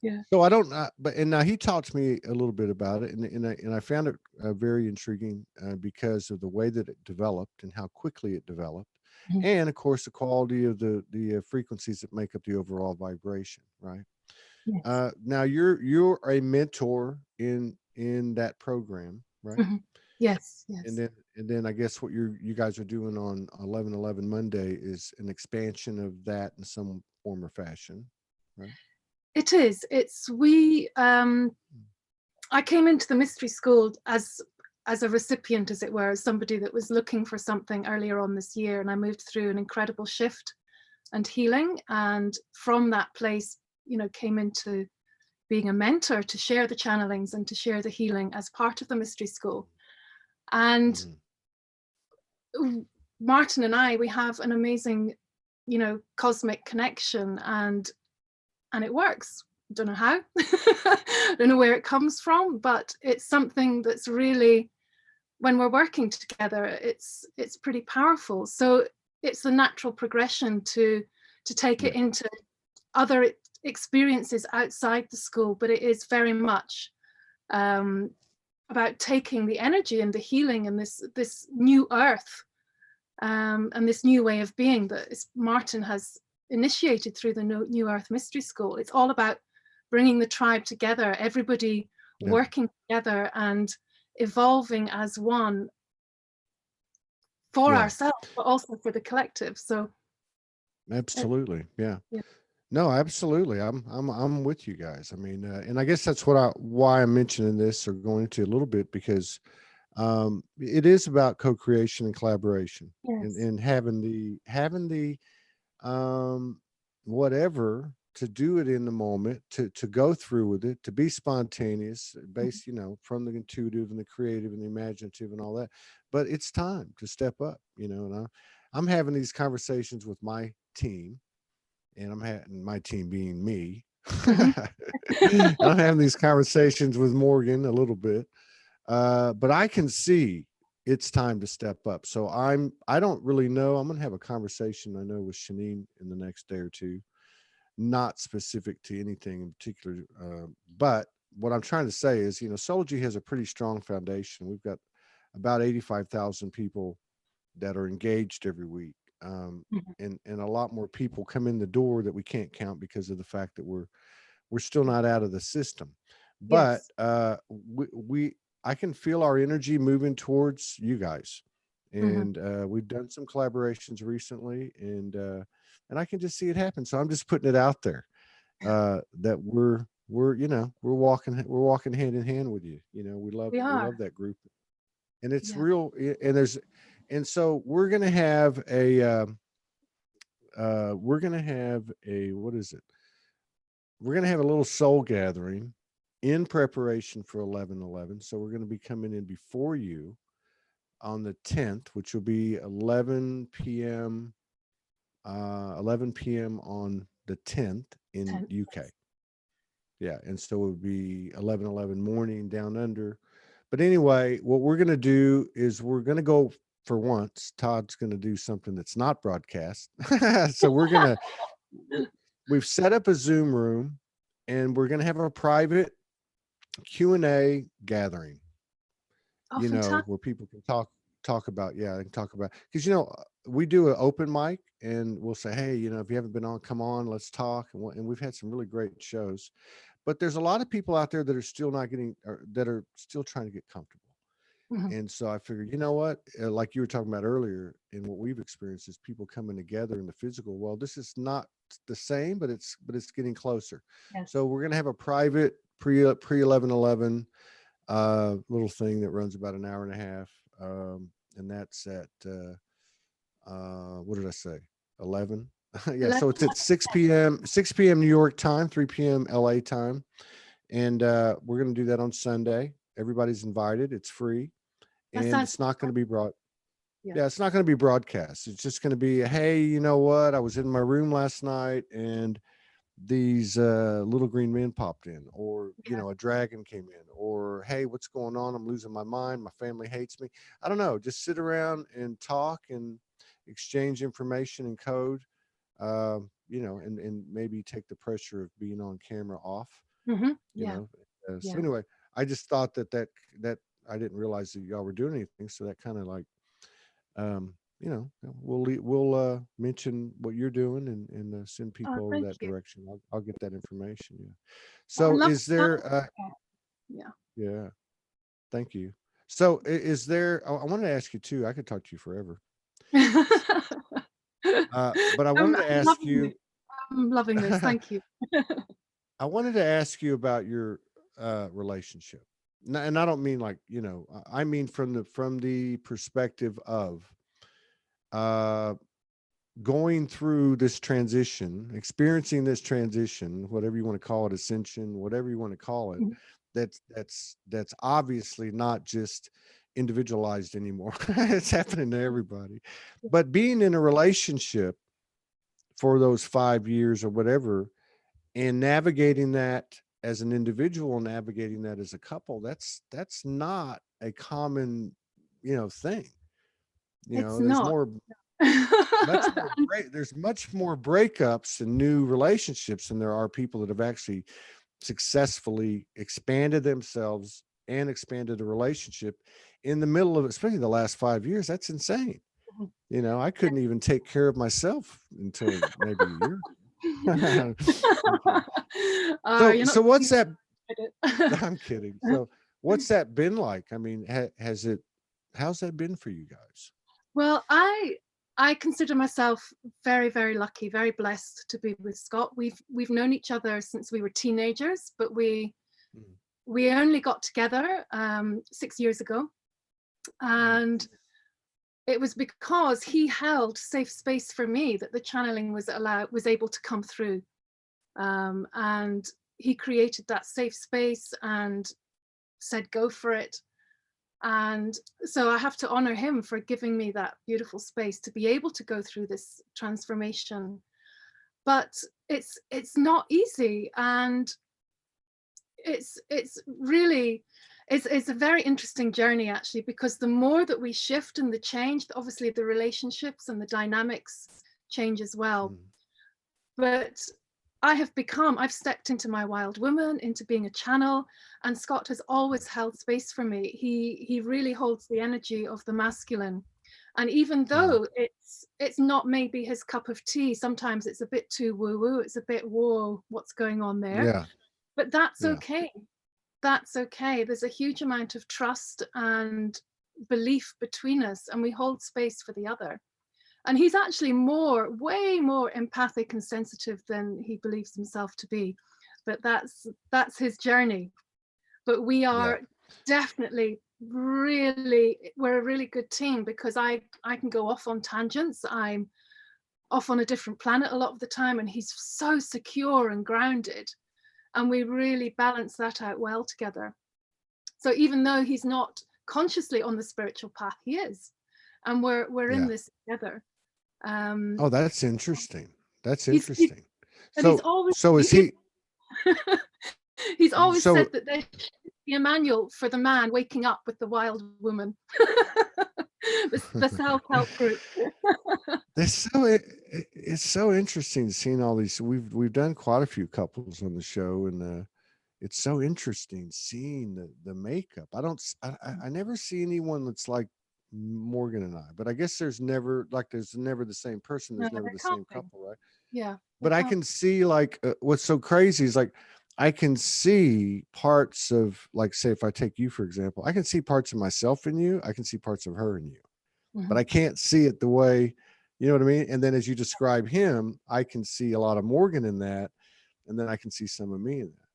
Yeah. so I don't, but and now he talked to me a little bit about it, and I found it very intriguing because of the way that it developed and how quickly it developed, Mhm. and of course the quality of the frequencies that make up the overall vibration, right? Yes. Now you're a mentor in that program, right? Mhm. Yes. And Yes. then I guess what you guys are doing on 11/11 Monday is an expansion of that in some form or fashion, right? It is. It's I came into the mystery school as a recipient, as it were, as somebody that was looking for something earlier on this year, and I moved through an incredible shift and healing, and from that place, came into being a mentor to share the channelings and to share the healing as part of the mystery school. And Martin and I, we have an amazing, cosmic connection, and it works. Don't know how, don't know where it comes from, but it's something that's really, when we're working together, it's pretty powerful. So it's the natural progression to take it into other experiences outside the school, but it is very much about taking the energy and the healing and this new earth and this new way of being that Martin has initiated through the New Earth Mystery School. It's all about bringing the tribe together, everybody working together and evolving as one for ourselves, but also for the collective. So absolutely, yeah. No, absolutely. I'm with you guys. I mean, and I guess that's why I'm mentioning this or going into a little bit, because it is about co-creation and collaboration, and having the whatever to do it in the moment, to go through with it, to be spontaneous, based, from the intuitive and the creative and the imaginative and all that. But it's time to step up, and I'm having these conversations with my team, and I'm having my team being me. Mhm. And I'm having these conversations with Morgan a little bit. But I can see it's time to step up. So I don't really know. I'm going to have a conversation, I know, with Shanine in the next day or two, not specific to anything in particular. But what I'm trying to say is, Soulogy has a pretty strong foundation. We've got about 85,000 people that are engaged every week. Mhm. And a lot more people come in the door that we can't count because of the fact that we're still not out of the system. But Yes. we I can feel our energy moving towards you guys, Mhm. and we've done some collaborations recently, and I can just see it happen. So I'm just putting it out there, that we're walking hand in hand with you. We love We we are. love that group, and it's Yeah. real. And so we're gonna have a what is it? We're going to have a little soul gathering in preparation for 11/11. So we're going to be coming in before you on the 10th, which will be 11 p.m. 11 p.m. on the 10th in 10. UK. Yeah, and so it would be 11/11 morning down under. But anyway, what we're going to do is we're going to go, for once. Todd's going to do something that's not broadcast. So we've set up a Zoom room, and we're going to have a private Q&A gathering, Oh, fantastic. where people can talk about, yeah, they can talk about, because we do an open mic, and we'll say, hey, if you haven't been on, come on, let's talk. And we've had some really great shows, but there's a lot of people out there that are still not getting, or that are still trying to get comfortable. Mhm. And so I figured, you know what, like you were talking about earlier, and what we've experienced is people coming together in the physical. Well, this is not the same, but it's getting closer. Yes. So we're gonna have a private pre 11/11 little thing that runs about an hour and a half, and that's at what did I say? 11. Yeah, 11. so it's at 6 p.m. New York time, 3 p.m. LA time, and we're gonna do that on Sunday. Everybody's invited. It's free, That and sounds it's not going to be broad. yeah. Yeah, it's not going to be broadcast. It's just going to be, hey, you know what? I was in my room last night, and these little green men popped in, or Yeah. a dragon came in, or hey, what's going on? I'm losing my mind. My family hates me. I don't know. Just sit around and talk and exchange information and code, and maybe take the pressure of being on camera off. Mhm. You Yeah. know. So Yeah. anyway, I just thought that I didn't realize that y'all were doing anything, so that kind of like, we'll mention what you're doing, and send Oh, people over thank that you. direction. I'll get that information. Yeah. I So love is the sound there? of it. Yeah. Thank you. So is there? I wanted to ask you too. I could talk to you forever. Yeah. But I I'm wanted to ask loving you. this. I'm loving this. Thank you. I wanted to ask you about your relationship. And I don't mean like, I mean from the perspective of uh going through this transition, experiencing this transition, whatever you want to call it, ascension, whatever you want to call it, Mhm. that's obviously not just individualized anymore. It's happening to everybody. But being in a relationship for those 5 years or whatever, and navigating that as an individual, navigating that as a couple, that's not a common, thing. It's There's not. more much more there's much more breakups and new relationships than there are people that have actually successfully expanded themselves and expanded a relationship in the middle of, especially the last 5 years. That's insane. I couldn't even take care of myself until maybe a year ago. I'm kidding. so You're not so what's giving that? credit. I'm kidding. So what's that been like? I mean, how's that been for you guys? Well, I consider myself very, very lucky, very blessed to be with Scott. We've known each other since we were teenagers, but Mm. we only got together 6 years ago, Mm. and it was because he held safe space for me that the channeling was able to come through. And he created that safe space and said, go for it. And so I have to honor him for giving me that beautiful space to be able to go through this transformation. But it's not easy, and it's really it's a very interesting journey, actually, because the more that we shift and the change, obviously the relationships and the dynamics change as well. Mm. But I've stepped into my wild woman, into being a channel, and Scott has always held space for me. He really holds the energy of the masculine. And even Mm. though it's not maybe his cup of tea, sometimes it's a bit too woo-woo, it's a bit, whoa, what's going on there? Yeah. But that's Yeah. okay. That's okay. There's a huge amount of trust and belief between us, and we hold space for the other. And he's actually way more empathic and sensitive than he believes himself to be. But that's his journey. But we Yeah. are definitely we're a really good team, because I can go off on tangents. I'm off on a different planet a lot of the time, and he's so secure and grounded, and we really balance that out well together. So even though he's not consciously on the spiritual path, he is, and we're in Yeah. this together. Um, Oh, that's interesting. That's he's interesting. and he's So, always so is he, he's always said so that there should be a manual for the man waking up with the wild woman. The self-help group. it's so, it's so interesting seeing all these. We've done quite a few couples on the show, and it's so interesting seeing the makeup. I never see anyone that's like Morgan and I, but I guess there's never the same person. No, There's never there the can't same be. couple, right? Yeah, there But I can't. can see like what's so crazy is like I can see parts of, like, say if I take you for example, I can see parts of myself in you. I can see parts of her in you, but Mhm. I can't see it the way, you know what I mean? And then as you describe him, I can see a lot of Morgan in that, and then I can see some of me in that.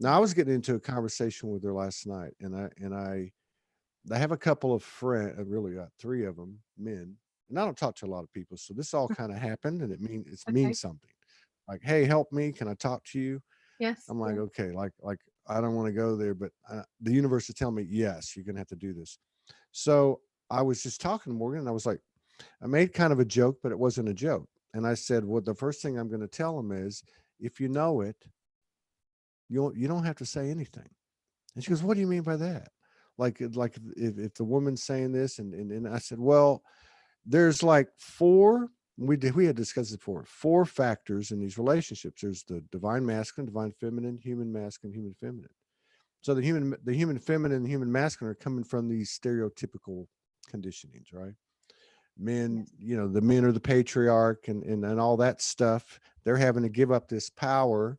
Now I was getting into a conversation with her last night, and I have a couple of friends, really three of them, men, and I don't talk to a lot of people, so this all kind of happened, and it Okay. means something. Like, hey, help me! Can I talk to you? Yes. I'm like, Yeah. okay, like I don't want to go there, but the universe is telling me yes, you're gonna have to do this. So I was just talking to Morgan, and I was like, I made kind of a joke, but it wasn't a joke. And I said, well, the first thing I'm going to tell them is, if you know it, you don't have to say anything. And she goes, Mhm. what do you mean by that? Like if the woman's saying this, and I said, well, there's like we had discussed it before, four factors in these relationships. There's the divine masculine, divine feminine, human masculine, human feminine. So the human feminine and human masculine are coming from these stereotypical conditionings, right? Men, Yes. the men are the patriarch, and all that stuff. They're having to give up this power,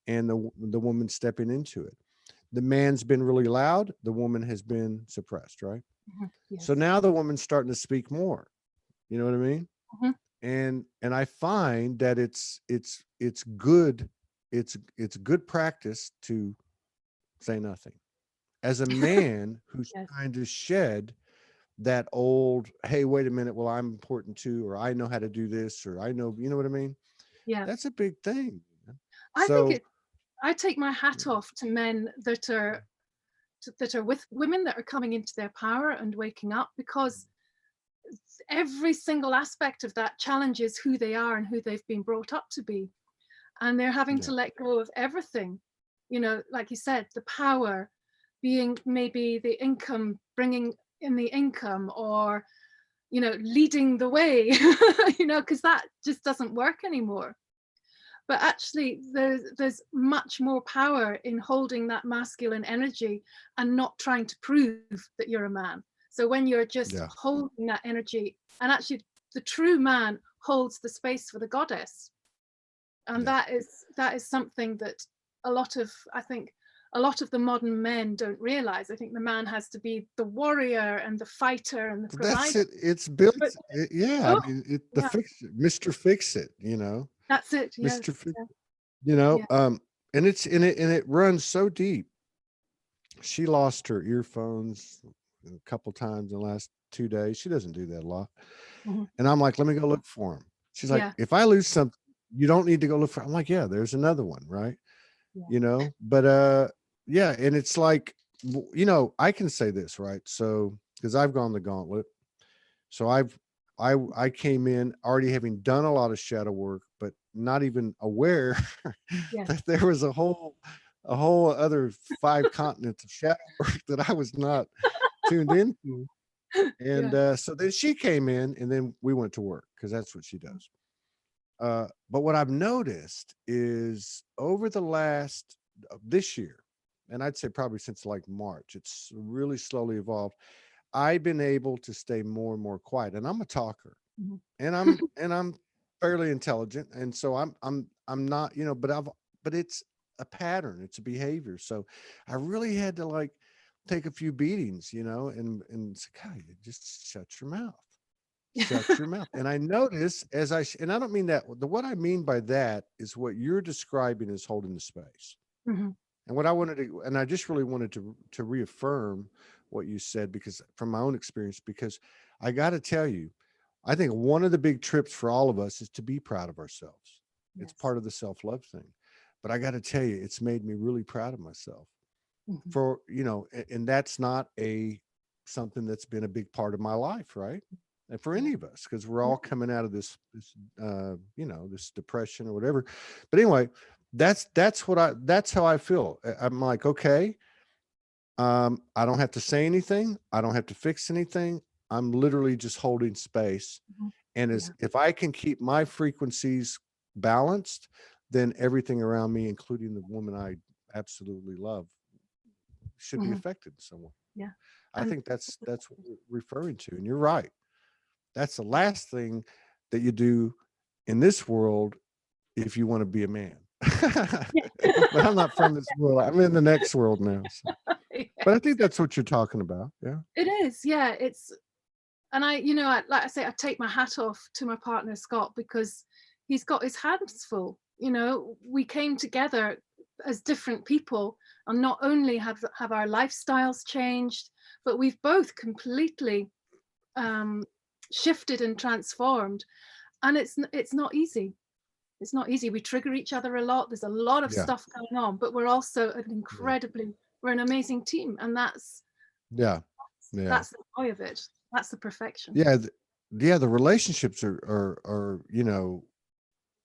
and the woman stepping into it. The man's been really loud, the woman has been suppressed, right? Mhm. So Yes. now the woman's starting to speak more. You know what I mean? Mhm. And I find that it's good, it's good practice to say nothing. As a man who's Yes. trying to shed that old, hey, wait a minute, well, I'm important too, or I know how to do this, or I know, you know what I mean? Yeah. That's a big thing, man. I think So it. I take my hat yeah, off to men that are with women that are coming into their power and waking up, because every single aspect of that challenges who they are and who they've been brought up to be, and they're having yeah, to let go of everything. Like you said, the power, being maybe the income, bringing in the income, or leading the way, because that just doesn't work anymore. But actually there's much more power in holding that masculine energy and not trying to prove that you're a man. So when you're just yeah, holding that energy, and actually the true man holds the space for the goddess. And yeah. that is something that I think a lot of the modern men don't realize. I think the man has to be the warrior and the fighter and the That's provider. it. It's built. But Yeah, I oh mean, the yeah, Mr. Fix It, that's it. Yes. Mr. Fix, Yeah. you know, Yeah. um, and it runs so deep. She lost her earphones a couple times in the last 2 days. She doesn't do that a lot. Mhm. And I'm like, let me go look for them. She's like, Yeah. if I lose something, you don't need to go look for. I'm like, yeah, there's another one, right? Yeah. You know, but yeah, and it's like, you know, I can say this, right? So because I've gone the gauntlet, so I came in already having done a lot of shadow work, but not even aware Yeah. that there was a whole other 5 continents of shadow work that I was not tuned into. And Yeah. so then she came in, and then we went to work because that's what she does. But what I've noticed is over the last this year, and I'd say probably since like March, it's really slowly evolved. I've been able to stay more and more quiet, and I'm a talker, Mhm. and I'm fairly intelligent, and so I'm not, you know, but it's a pattern, it's a behavior. So I really had to like take a few beatings, you know, and say, God, you just shut your mouth. Shut your mouth. And I notice as and I don't mean that, what I mean by that is what you're describing is holding the space. Mhm. And what I wanted to, and I just really wanted to reaffirm what you said, because from my own experience, because I got to tell you, I think one of the big trips for all of us is to be proud of ourselves. It's Yes. part of the self-love thing. But I got to tell you, it's made me really proud of myself Mhm. for, you know, and that's not a something that's been a big part of my life, right? And for Yeah. any of us, because we're Yeah. all coming out of this you know, this depression or whatever. But anyway, that's how I feel. I'm like, okay, I don't have to say anything, I don't have to fix anything. I'm literally just holding space. Mhm. And as Yeah. if I can keep my frequencies balanced, then everything around me, including the woman I absolutely love, should be Mhm. affected in some way. Yeah. I And think that's what we're referring to, and you're right. That's the last thing that you do in this world if you want to be a man. yeah. But I'm not from this world. I'm in the next world now. So. But I think that's what you're talking about. Yeah. It is. Yeah. It's, and I, you know, like I say, I take my hat off to my partner Scott, because he's got his hands full. You know, we came together as different people, and not only have our lifestyles changed, but we've both completely um, shifted and transformed. And it's not easy. It's not easy. We trigger each other a lot. There's a lot of Yeah. stuff going on, but we're also Yeah. we're an amazing team, and Yeah. Yeah. that's the joy of it. That's the perfection. Yeah. Yeah. The relationships are, you know,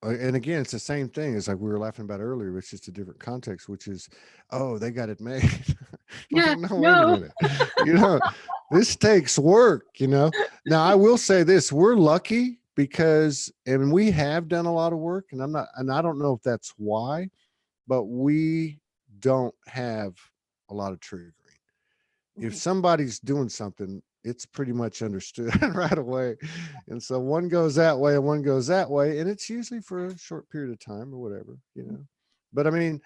and again, it's the same thing as like we were laughing about earlier. It's just a different context, which is, oh, they got it made. Like, Yeah. no, wait a No. minute. You know, this takes work, you know. Now, I will say this, we're lucky because, and we have done a lot of work, and I don't know if that's why, but we don't have a lot of triggering. If Mhm. somebody's doing something, it's pretty much understood right away. And so one goes that way and one goes that way. And it's usually for a short period of time or whatever, you know. But I mean,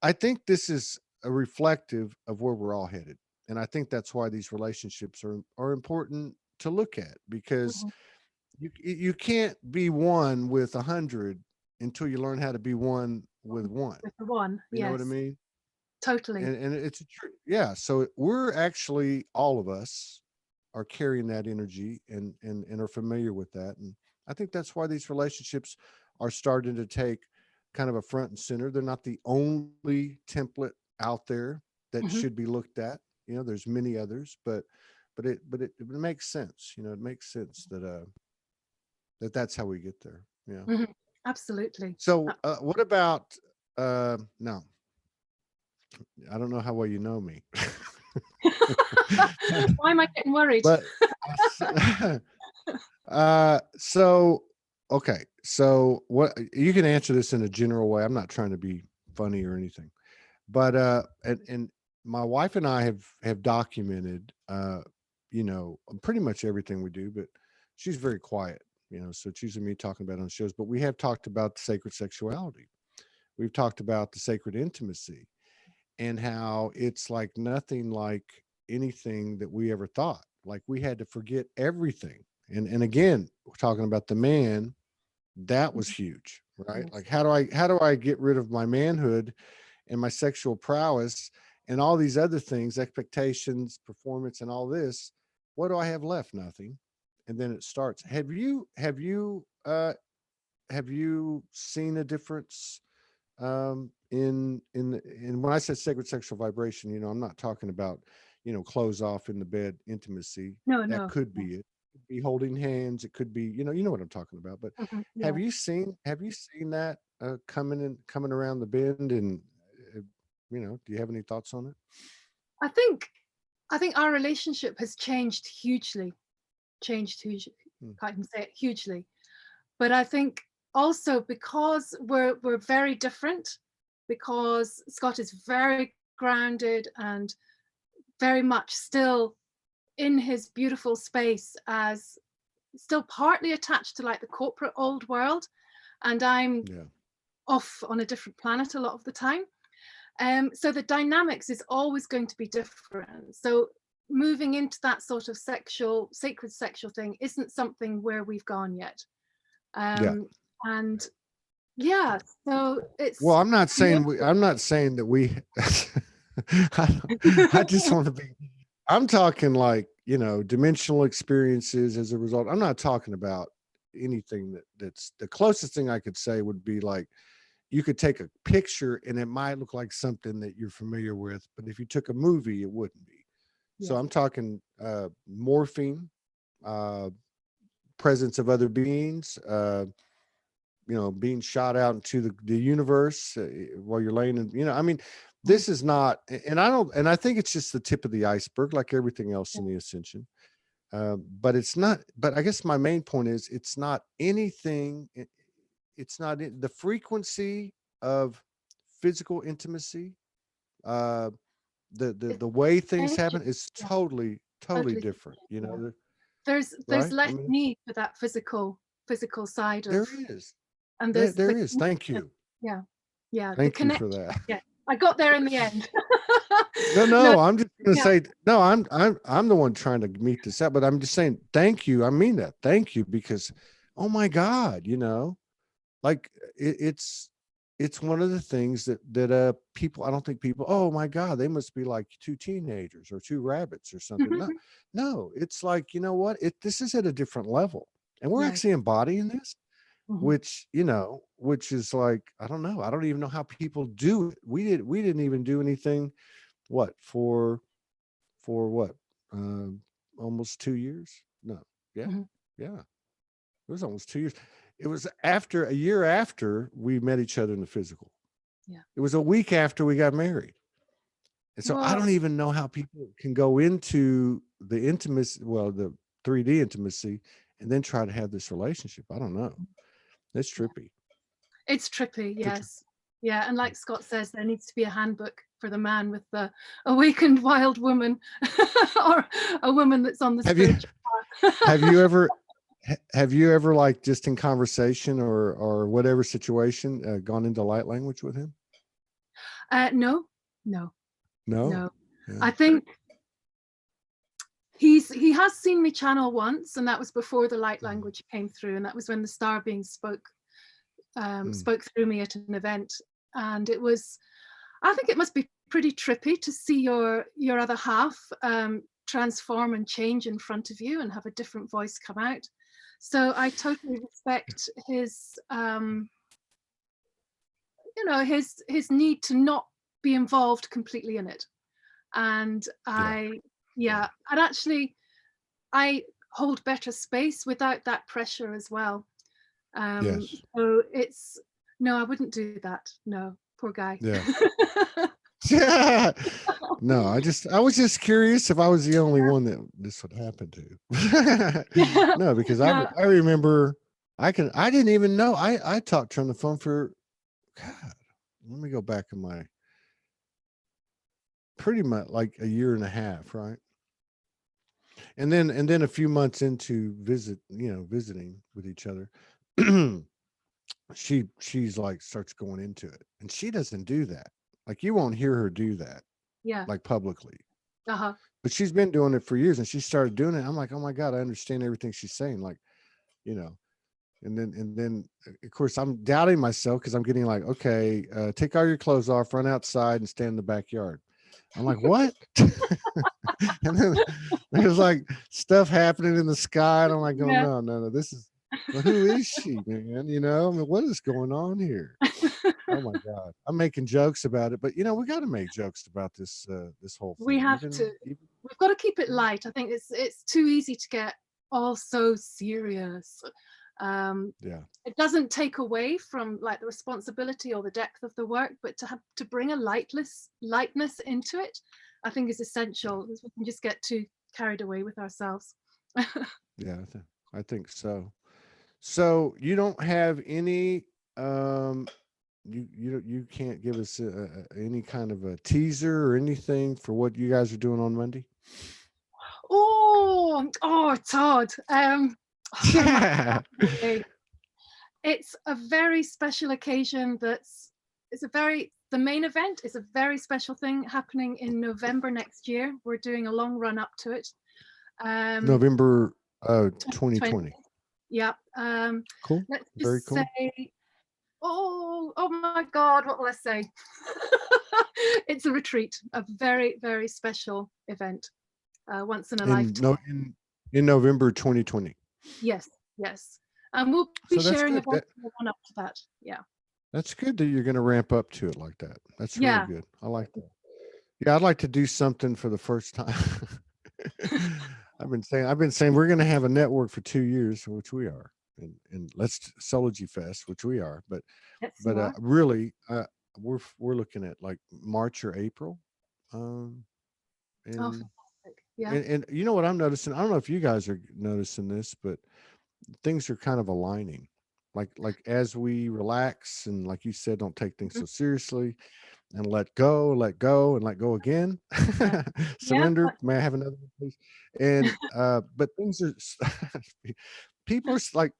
I think this is a reflective of where we're all headed. And I think that's why these relationships are important to look at, because Mhm. you can't be one with 100 until you learn how to be one with one. With the one, You know what I yes, mean? totally. And it's a yeah. So we're actually, all of us are carrying that energy and are familiar with that. And I think that's why these relationships are starting to take kind of a front and center. They're not the only template out there that Mhm. should be looked at. You know, there's many others, but it makes sense. You know, it makes sense that that's how we get there. Yeah. Mhm. Absolutely. So what about now? I don't know how well you know me. Why am I getting worried? But so okay, so what, you can answer this in a general way. I'm not trying to be funny or anything, but and my wife and I have documented you know, pretty much everything we do, but she's very quiet, you know, so it's usually me talking about it on shows. But we have talked about sacred sexuality. We've talked about the sacred intimacy, and how it's like nothing like anything that we ever thought. Like we had to forget everything. And again, we're talking about the man, that was Mhm. huge, right? Yes. Like how do I get rid of my manhood and my sexual prowess and all these other things, expectations, performance, and all this? What do I have left? Nothing. And then it starts. Have you have you seen a difference in when I said sacred sexual vibration, I'm not talking about, clothes off in the bed intimacy. No, That no, could no. be it. It could be holding hands. It could be, you know what I'm talking about. But Yeah. have you seen that coming around the bend? And uh, do you have any thoughts on it? I think our relationship has changed hugely. Changed hugely. Hmm. Can't even say it hugely. But I think also because we're very different, because Scott is very grounded and very much still in his beautiful space, as still partly attached to like the corporate old world, and I'm Yeah. off on a different planet a lot of the time. So the dynamics is always going to be different. So moving into that sort of sacred sexual thing isn't something where we've gone yet. Yeah. And yeah, so Well, it's I'm not saying I'm not saying that we. I, I just want to be. I'm talking like dimensional experiences as a result. I'm not talking about anything that's the closest thing I could say would be like you could take a picture and it might look like something that you're familiar with, but if you took a movie, it wouldn't be. So yeah. I'm talking morphine, uh, presence of other beings, being shot out into the universe while you're laying in, I mean, Mhm. this is not, and I don't, and I think it's just the tip of the iceberg, like everything else Yeah. in the ascension. But it's not, but I guess my main point is it's not anything. It's not the frequency of physical intimacy. Uh, It's the way things energy. happen is Yeah, totally totally different, different. Yeah. There's right? I less mean, need for that physical side of, there is, and there, there's there the is. Thank you. yeah, yeah, the Thank you for connection. that. Yeah, I got there in the end. No, No, no, I'm just gonna yeah. say no. I'm the one trying to meet this up, but I'm just saying thank you. I mean that. Thank you because, oh my God, like it's one of the things that people. I don't think people. Oh my God, they must be like two teenagers or two rabbits or something. No, no, it's like what this is at a different level, and we're Yeah. actually embodying this, Mhm. which is like I don't know. I don't even know how people do it. We didn't even do anything. What for what? Um, Almost 2 years? No. Yeah. Mhm. Yeah. It was almost 2 years. It was after a year after we met each other in the physical. Yeah. It was a week after we got married. And so I Whoa. don't even know how people can go into the intimacy, well, the 3D intimacy, and then try to have this relationship. I don't know. It's Yeah. trippy. It's trippy, It's a tri- yes. Yeah, and like Scott says, there needs to be a handbook for the man with the awakened wild woman, or a woman that's on the have you spiritual have path. you ever have you ever like just in conversation or whatever situation gone into light language with him? No, no, No. no. Yeah. I think he has seen me channel once, and that was before the light Mhm. language came through, and that was when the star being Mm. spoke through me at an event, and it was. I think it must be pretty trippy to see your other half transform and change in front of you and have a different voice come out. So I totally respect his his need to not be involved completely in it. And Yeah. Yeah. yeah, and actually I hold better space without that pressure as well. Yes. So it's no, I wouldn't do that. No, poor guy. Yeah. Yeah. No, I was just curious if I was the only one that this would happen to. No, because No, I remember I didn't even know I talked to her on the phone for God. Let me go back in my pretty much like a year and a half, right? And then a few months into visiting with each other, she's like starts going into it, and she doesn't do that. Like you won't hear her do that yeah, like publicly, uh-huh. but she's been doing it for years, and she started doing it. I'm like, oh my God, I understand everything she's saying. Like, you know, and then of course I'm doubting myself because I'm getting like, okay, take all your clothes off, run outside, and stand in the backyard. I'm like, what? And then there's like stuff happening in the sky, and I'm like, oh Yeah, no, no, no, Well, who is she, man? I mean, what is going on here? Oh my God. I'm making jokes about it, but we got to make jokes about this whole We thing. have to. Even We've got to keep it light. I think it's too easy to get all so serious. Um, yeah. it doesn't take away from like the responsibility or the depth of the work, but to bring a lightness into it, I think is Yeah. essential. Because we can just get too carried away with ourselves. Yeah, I think so. So you don't have any um you can't give us any kind of a teaser or anything for what you guys are doing on Monday? Todd. I might Yeah. say it's a very special occasion. The main event is a very special thing happening in November next year. We're doing a long run up to it. Um, November 2020. 2020. Yeah. Cool. Let's Very just say, cool. oh my God, what will I say? It's a retreat, a very, very special event, once in a In lifetime. no in November 2020. Yes, yes. And we'll be So that's sharing good. events in the run up to that. Yeah. That's good that you're going to ramp up to it like that. That's really Yeah. good. I like that. Yeah, I'd like to do something for the first time. I've been saying we're going to have a network for 2 years, which we are, and let's Soulogy Fest, which we are. But Yes, but you are. really, we're looking at like March or April, um, Oh, and fantastic. Yeah. and you know what I'm noticing? I don't know if you guys are noticing this, but things are kind of aligning. Like as we relax and like you said, don't take things Mhm. so seriously and let go, and let go again. Yeah. Yeah. Surrender. May I have another one, please? And but things are people are like,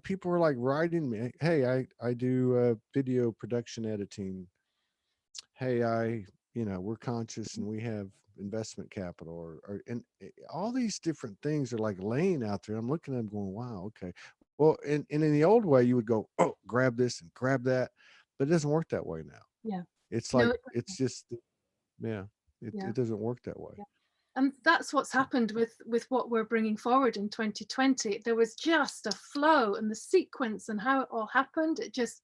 people are like writing me, hey, I do video production editing. Hey, we're conscious and we have investment capital, and all these different things are like laying out there. I'm looking at them going, wow, okay. Well, and in the old way, you would go, oh, grab this and grab that, but it doesn't work that way now. Yeah. It's No, like it's just yeah, yeah. it doesn't work that way. Yeah. And that's what's happened with what we're bringing forward in 2020. There was just a flow and the sequence and how it all happened. It just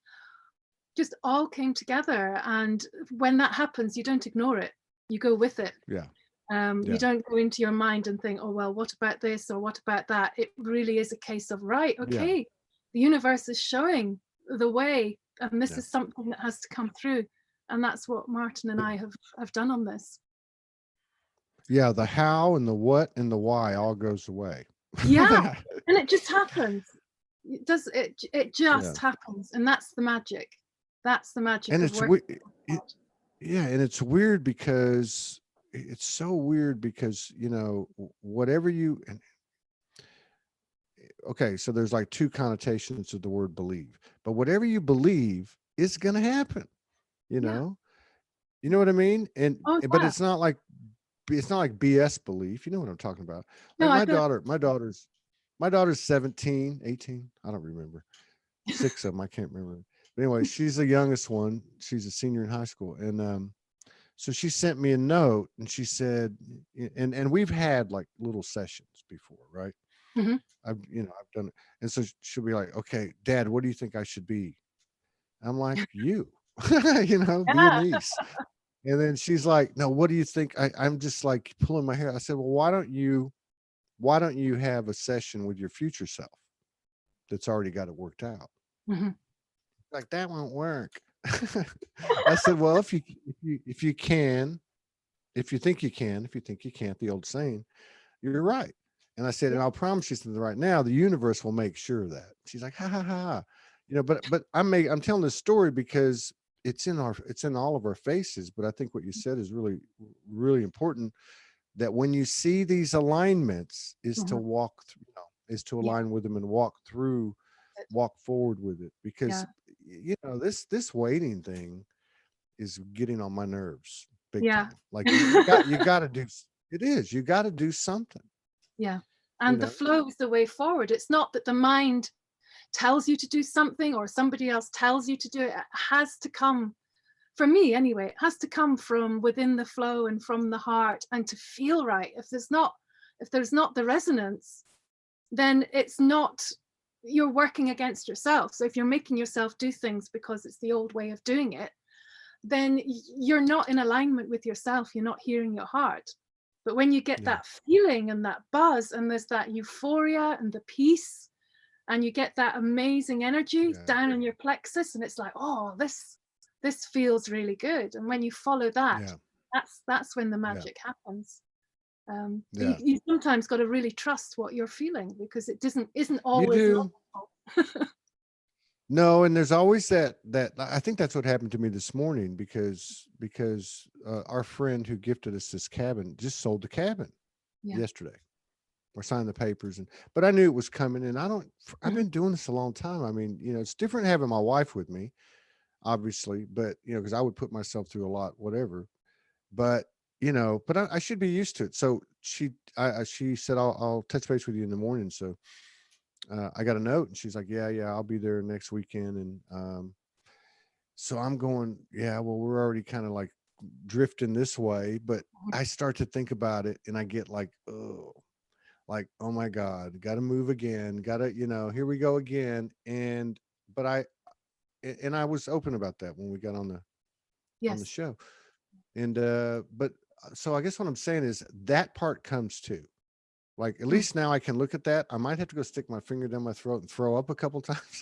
all came together. And when that happens, you don't ignore it. You go with it. Yeah, You yeah, don't go into your mind and think, oh well, what about this or what about that? It really is a case of, right, yeah, okay, the universe is showing the way, and this yeah, is something that has to come through. And that's what Martin and I have done on this. yeah. The how and the what and the why all goes away. Yeah, and it just happens. It Yeah, just happens, and that's the magic. That's the magic and of it's working. yeah, and it's weird because it's so weird because whatever you and okay, so there's like two connotations of the word believe, but whatever you believe is going to happen. You Yeah. know, you know what I mean, Oh but yeah. it's not like BS belief. You know what I'm talking about? No, Like I don't. my daughter's 17, 18. I don't remember. Six of them. I can't remember. But anyway, she's the youngest one. She's a senior in high school. And so she sent me a note and she said, and we've had like little sessions before, right? Mhm. I've done it. And so she'll be like, okay, Dad, what do you think I should be? I'm like, you, be a Yeah. niece. And then she's like, no, what do you think? I'm just like pulling my hair. I said, well, why don't you have a session with your future self that's already got it worked out? Mhm. Like, that won't work. I said, well, if you can, if you think you can, if you think you can't, the old saying, you're right. And I said, Yeah. and I'll promise you something right now, the universe will make sure of that. She's like, ha ha ha. But I'm telling this story because it's in all of our faces. But I think what you said is really, really important, that when you see these alignments is to Mhm. walk through, is to Yeah. align with them and walk forward with it, because Yeah. this waiting thing is getting on my nerves big Yeah. time. Like you got to do it is you got to do something, Yeah. you And the know. flow is the way forward. It's not that the mind tells you to do something or somebody else tells you to do it. It has to come, for me anyway, it has to come from within the flow and from the heart and to feel right. If there's not the resonance, then it's not, you're working against yourself. So if you're making yourself do things because it's the old way of doing it, then you're not in alignment with yourself. You're not hearing your heart. But when you get Yeah. that feeling and that buzz, and there's that euphoria and the peace, and you get that amazing energy Yeah. down in your plexus, and it's like, oh, this feels really good. And when you follow that, Yeah. that's when the Yeah. magic happens. But Yeah. you sometimes got to really trust what you're feeling, because it isn't You always do. logical. No, and there's always that I think that's what happened to me this morning because our friend who gifted us this cabin just sold the cabin Yeah. yesterday or signed the papers, and but I knew it was coming, and I've Mhm. been doing this a long time. I mean, it's different having my wife with me, obviously, but because I would put myself through a lot, whatever. But but I should be used to it. So she said, I'll touch base with you in the morning. So I got a note, and she's like, yeah, I'll be there next weekend. And so I'm going, yeah, well, we're already kind of like drifting this way, but I start to think about it, and I get oh my God, got to move again. Got to, here we go again. But I was open about that when we got on the Yes. show. And but so I guess what I'm saying is that part comes too. Like, at Mm. least now I can look at that. I might have to go stick my finger down my throat and throw up a couple times,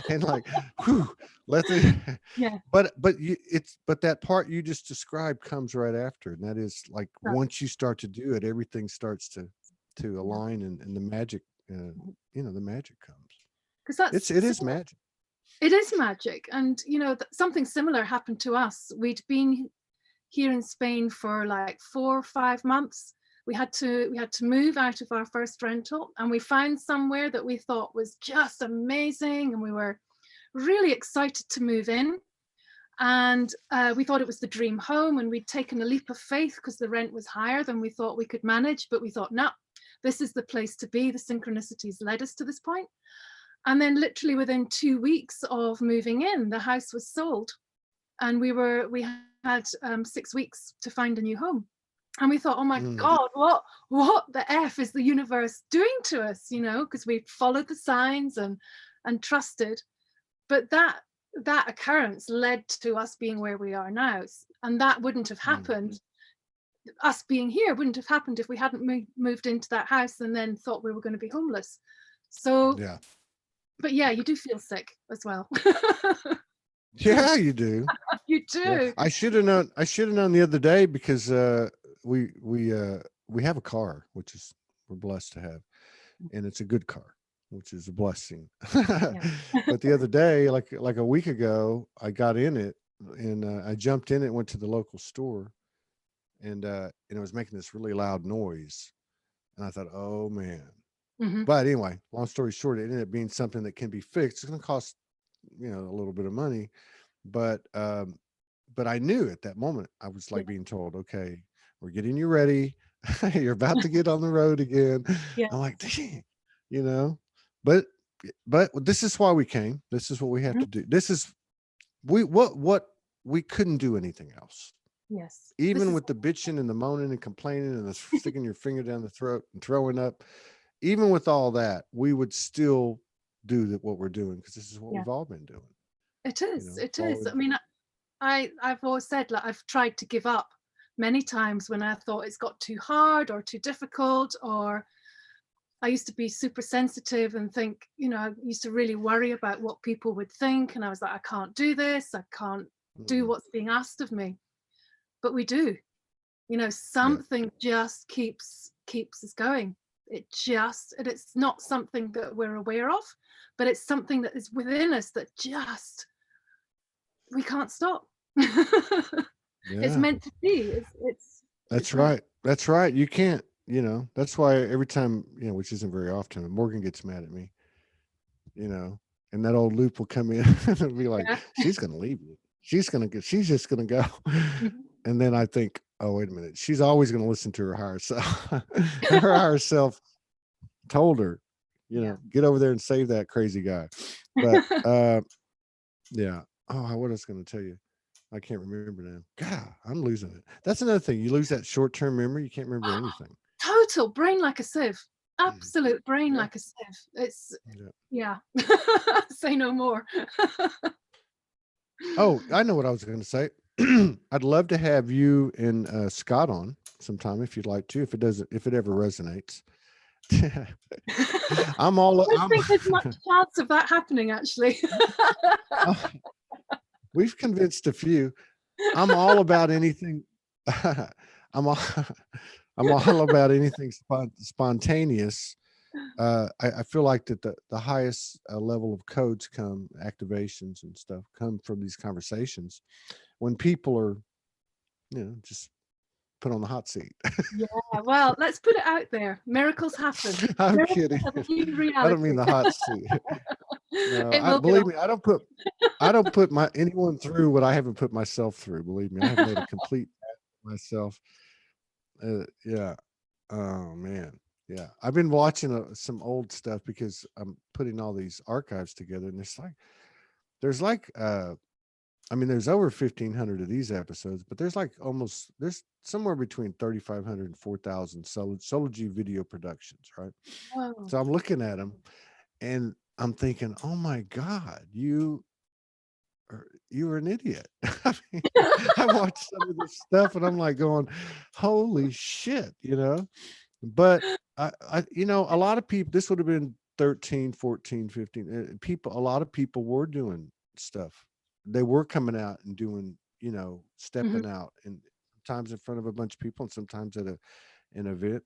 and like, whew, let the. Yeah. But that part you just described comes right after, and that is like Right. once you start to do it, everything starts to Yeah. align, and the magic, the magic comes. Because that's It is magic. it is magic. And something similar happened to us. We'd been here in Spain for like 4 or 5 months. We had to move out of our first rental, and we found somewhere that we thought was just amazing, and we were really excited to move in. And we thought it was the dream home, and we'd taken a leap of faith because the rent was higher than we thought we could manage. But we thought, no, this is the place to be. The synchronicities led us to this point. And then literally within 2 weeks of moving in, the house was sold, and we had 6 weeks to find a new home. And we thought, oh my Mm, God, what the F is the universe doing to us? Because we followed the signs and trusted. But that occurrence led to us being where we are now. And that wouldn't have mm, happened. Us being here wouldn't have happened if we hadn't moved into that house and then thought we were going to be homeless. So, yeah, but yeah, you do feel sick as well. yeah, you do. You Yeah, do. I should have known. I should have known the other day because we have a car, which is we're blessed to have, and it's a good car, which is a blessing. Yeah. But the other day, like a week ago, I got in it, and I jumped in it, went to the local store, and it was making this really loud noise, and I thought, oh man. Hmm. But anyway, long story short, it ended up being something that can be fixed. It's going to cost a little bit of money, but I knew at that moment I was Yeah. like being told, okay, we're getting you ready. You're about to get on the road again. Yeah. I'm like, dang, you know, but this is why we came. This is what we have Mhm. to do. This is what we couldn't do anything else. Yes. This Even is with the bitching and the moaning and complaining and the sticking your finger down the throat and throwing up, even with all that, we would still do what we're doing because this is what yeah. we've all been doing. It is. It It's all is. I mean, I've always said, like, I've tried to give up many times when I thought it's got too hard or too difficult, or I used to be super sensitive and think, I used to really worry about what people would think, and I was like, I can't do this. I can't do mm, what's being asked of me. But we do. yeah, Something just keeps us going. And it's not something that we're aware of, but it's something that is within us that just we can't stop. It's yeah. meant to be. It's That's meant. right. That's right. You can't, that's why every time, which isn't very often, Morgan gets mad at me, you know, and that old loop will come in and be like, Yeah. she's going to leave you. She's just going to go. Mhm. And then I think, oh, wait a minute. She's always going to listen to her higher self. Her higher self told her, Yeah. get over there and save that crazy guy. But yeah. Oh, what else going to tell you? I can't remember now. God, I'm losing it. That's another thing. You lose that short-term memory. You can't remember anything. Total brain like a sieve. absolute brain Yeah. like a sieve. It's, Yeah. yeah. Say no more. Oh, I know what I was going to say. I'd love to have you and Scott on sometime if you'd like to, if it ever resonates. I'm I all, don't think there's much chance of that happening, actually. we've convinced a few. I'm all about anything. I'm all, I'm all about anything spontaneous. I feel like that the highest level of codes activations and stuff come from these conversations when people are, just put on the hot seat. Yeah, well, let's put it out there. Miracles happen. I'm Miracles kidding. have a new I don't mean reality. the hot seat. No, It will be believe me, I don't put anyone through what I haven't put myself through. Believe me, I have made a complete ass of myself. Yeah. Oh man. Yeah. I've been watching some old stuff because I'm putting all these archives together, and there's like I mean, there's over 1,500 of these episodes, but there's somewhere between 3,500 and 4,000 Soulogy video productions, right? Oh, So I'm looking at them and I'm thinking, oh my God, you were an idiot. I mean, I watched some of this stuff and I'm like going, holy shit, but a lot of people, this would have been 13, 14, 15 people. A lot of people were doing stuff. They were coming out and doing, mhm. stepping out, and sometimes in front of a bunch of people and sometimes at an event,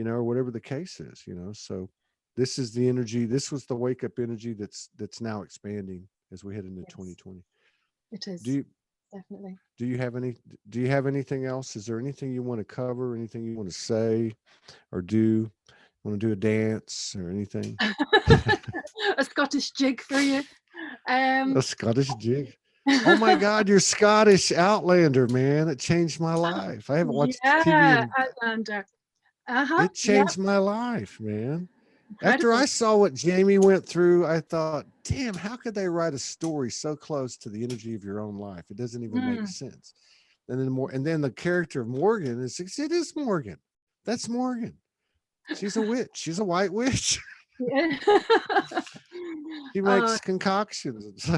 or whatever the case is, so this is the energy. This was the wake up energy that's now expanding as we head into Yes, 2020. it Do is, you definitely. do you have any do you have anything else? Is there anything you want to cover, anything you want to say or do? Want to do a dance or anything? A Scottish jig for you. A Um, Scottish jig. Oh my God, you're Scottish Outlander, man. It changed my life. I haven't watched TV yeah, and Outlander. Uh-huh. it Yep. changed my life, man. After I Incredible. saw what Jamie went through, I thought, damn, how could they write a story so close to the energy of your own life? It doesn't even make Mm. sense. And then the character of Morgan it is Morgan. That's Morgan. She's a witch. She's a white witch. Yeah. She Oh, makes concoctions. yeah.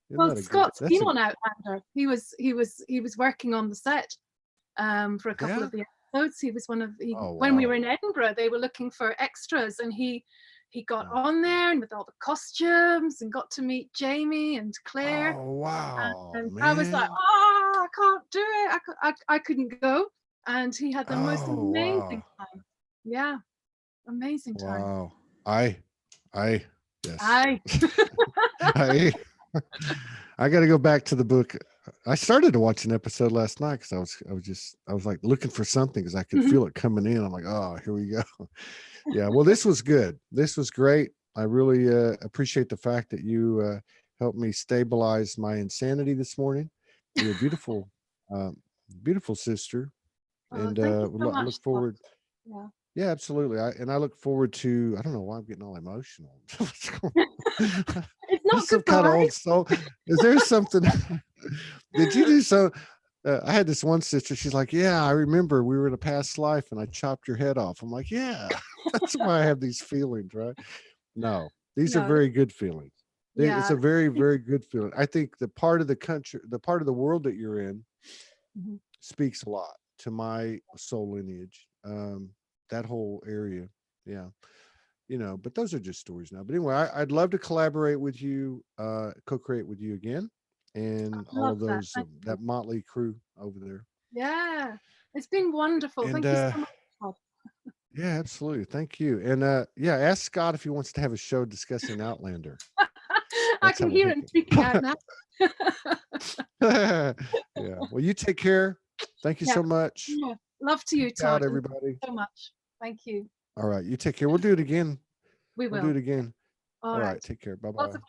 Isn't Well, that a good? Scott's That's been a on Outlander. He was working on the set for a couple yeah. of the episodes. He was Oh when we wow. were in Edinburgh, they were looking for extras, and he got Oh on there and with all the costumes and got to meet Jamie and Claire. oh, wow, And I was like, man. oh, I can't do it. I couldn't go. And he had the most Oh amazing wow. time. Yeah, amazing time. Wow. I I yes. Aye. I I got to go back to the book. I started to watch an episode last night because I was like looking for something because I could Mhm. feel it coming in. I'm like, oh, here we go. Yeah. Well, this was good. This was great. I really appreciate the fact that you helped me stabilize my insanity this morning. You're a beautiful, uh, beautiful sister, Oh, and thank you so I much, look Scott. forward. Yeah. Yeah, absolutely. I look forward to. I don't know why I'm getting all emotional. What's going on? It's There's not some kind of goodbye. old soul. Is there something? Did you do so? I had this one sister. She's like, "Yeah, I remember we were in a past life, and I chopped your head off." I'm like, "Yeah, that's why I have these feelings, right?" No, these are No, very good feelings. It's yeah. a very, very good feeling. I think the part of the country, the part of the world that you're in, Mhm. speaks a lot to my soul lineage. That whole area, yeah, but those are just stories now. But anyway, I'd love to collaborate with you, co-create with you again, I and all love of that. those Thank you. that motley crew over there. Yeah. It's been wonderful. And Thank you so much, Scott. yeah, absolutely, thank you. And yeah, ask Scott if he wants to have a show discussing Outlander. I That's how can we'll hear hook him speaking out him. now. Yeah. Well, you take care. Thank you Yeah. so much. Yeah. Love to you, Peace out, Todd. And thank everybody. you so much. Thank you. All right, you take care. We'll do it again. We We'll do will. it again. All All right, right. take care. Bye Lots bye. of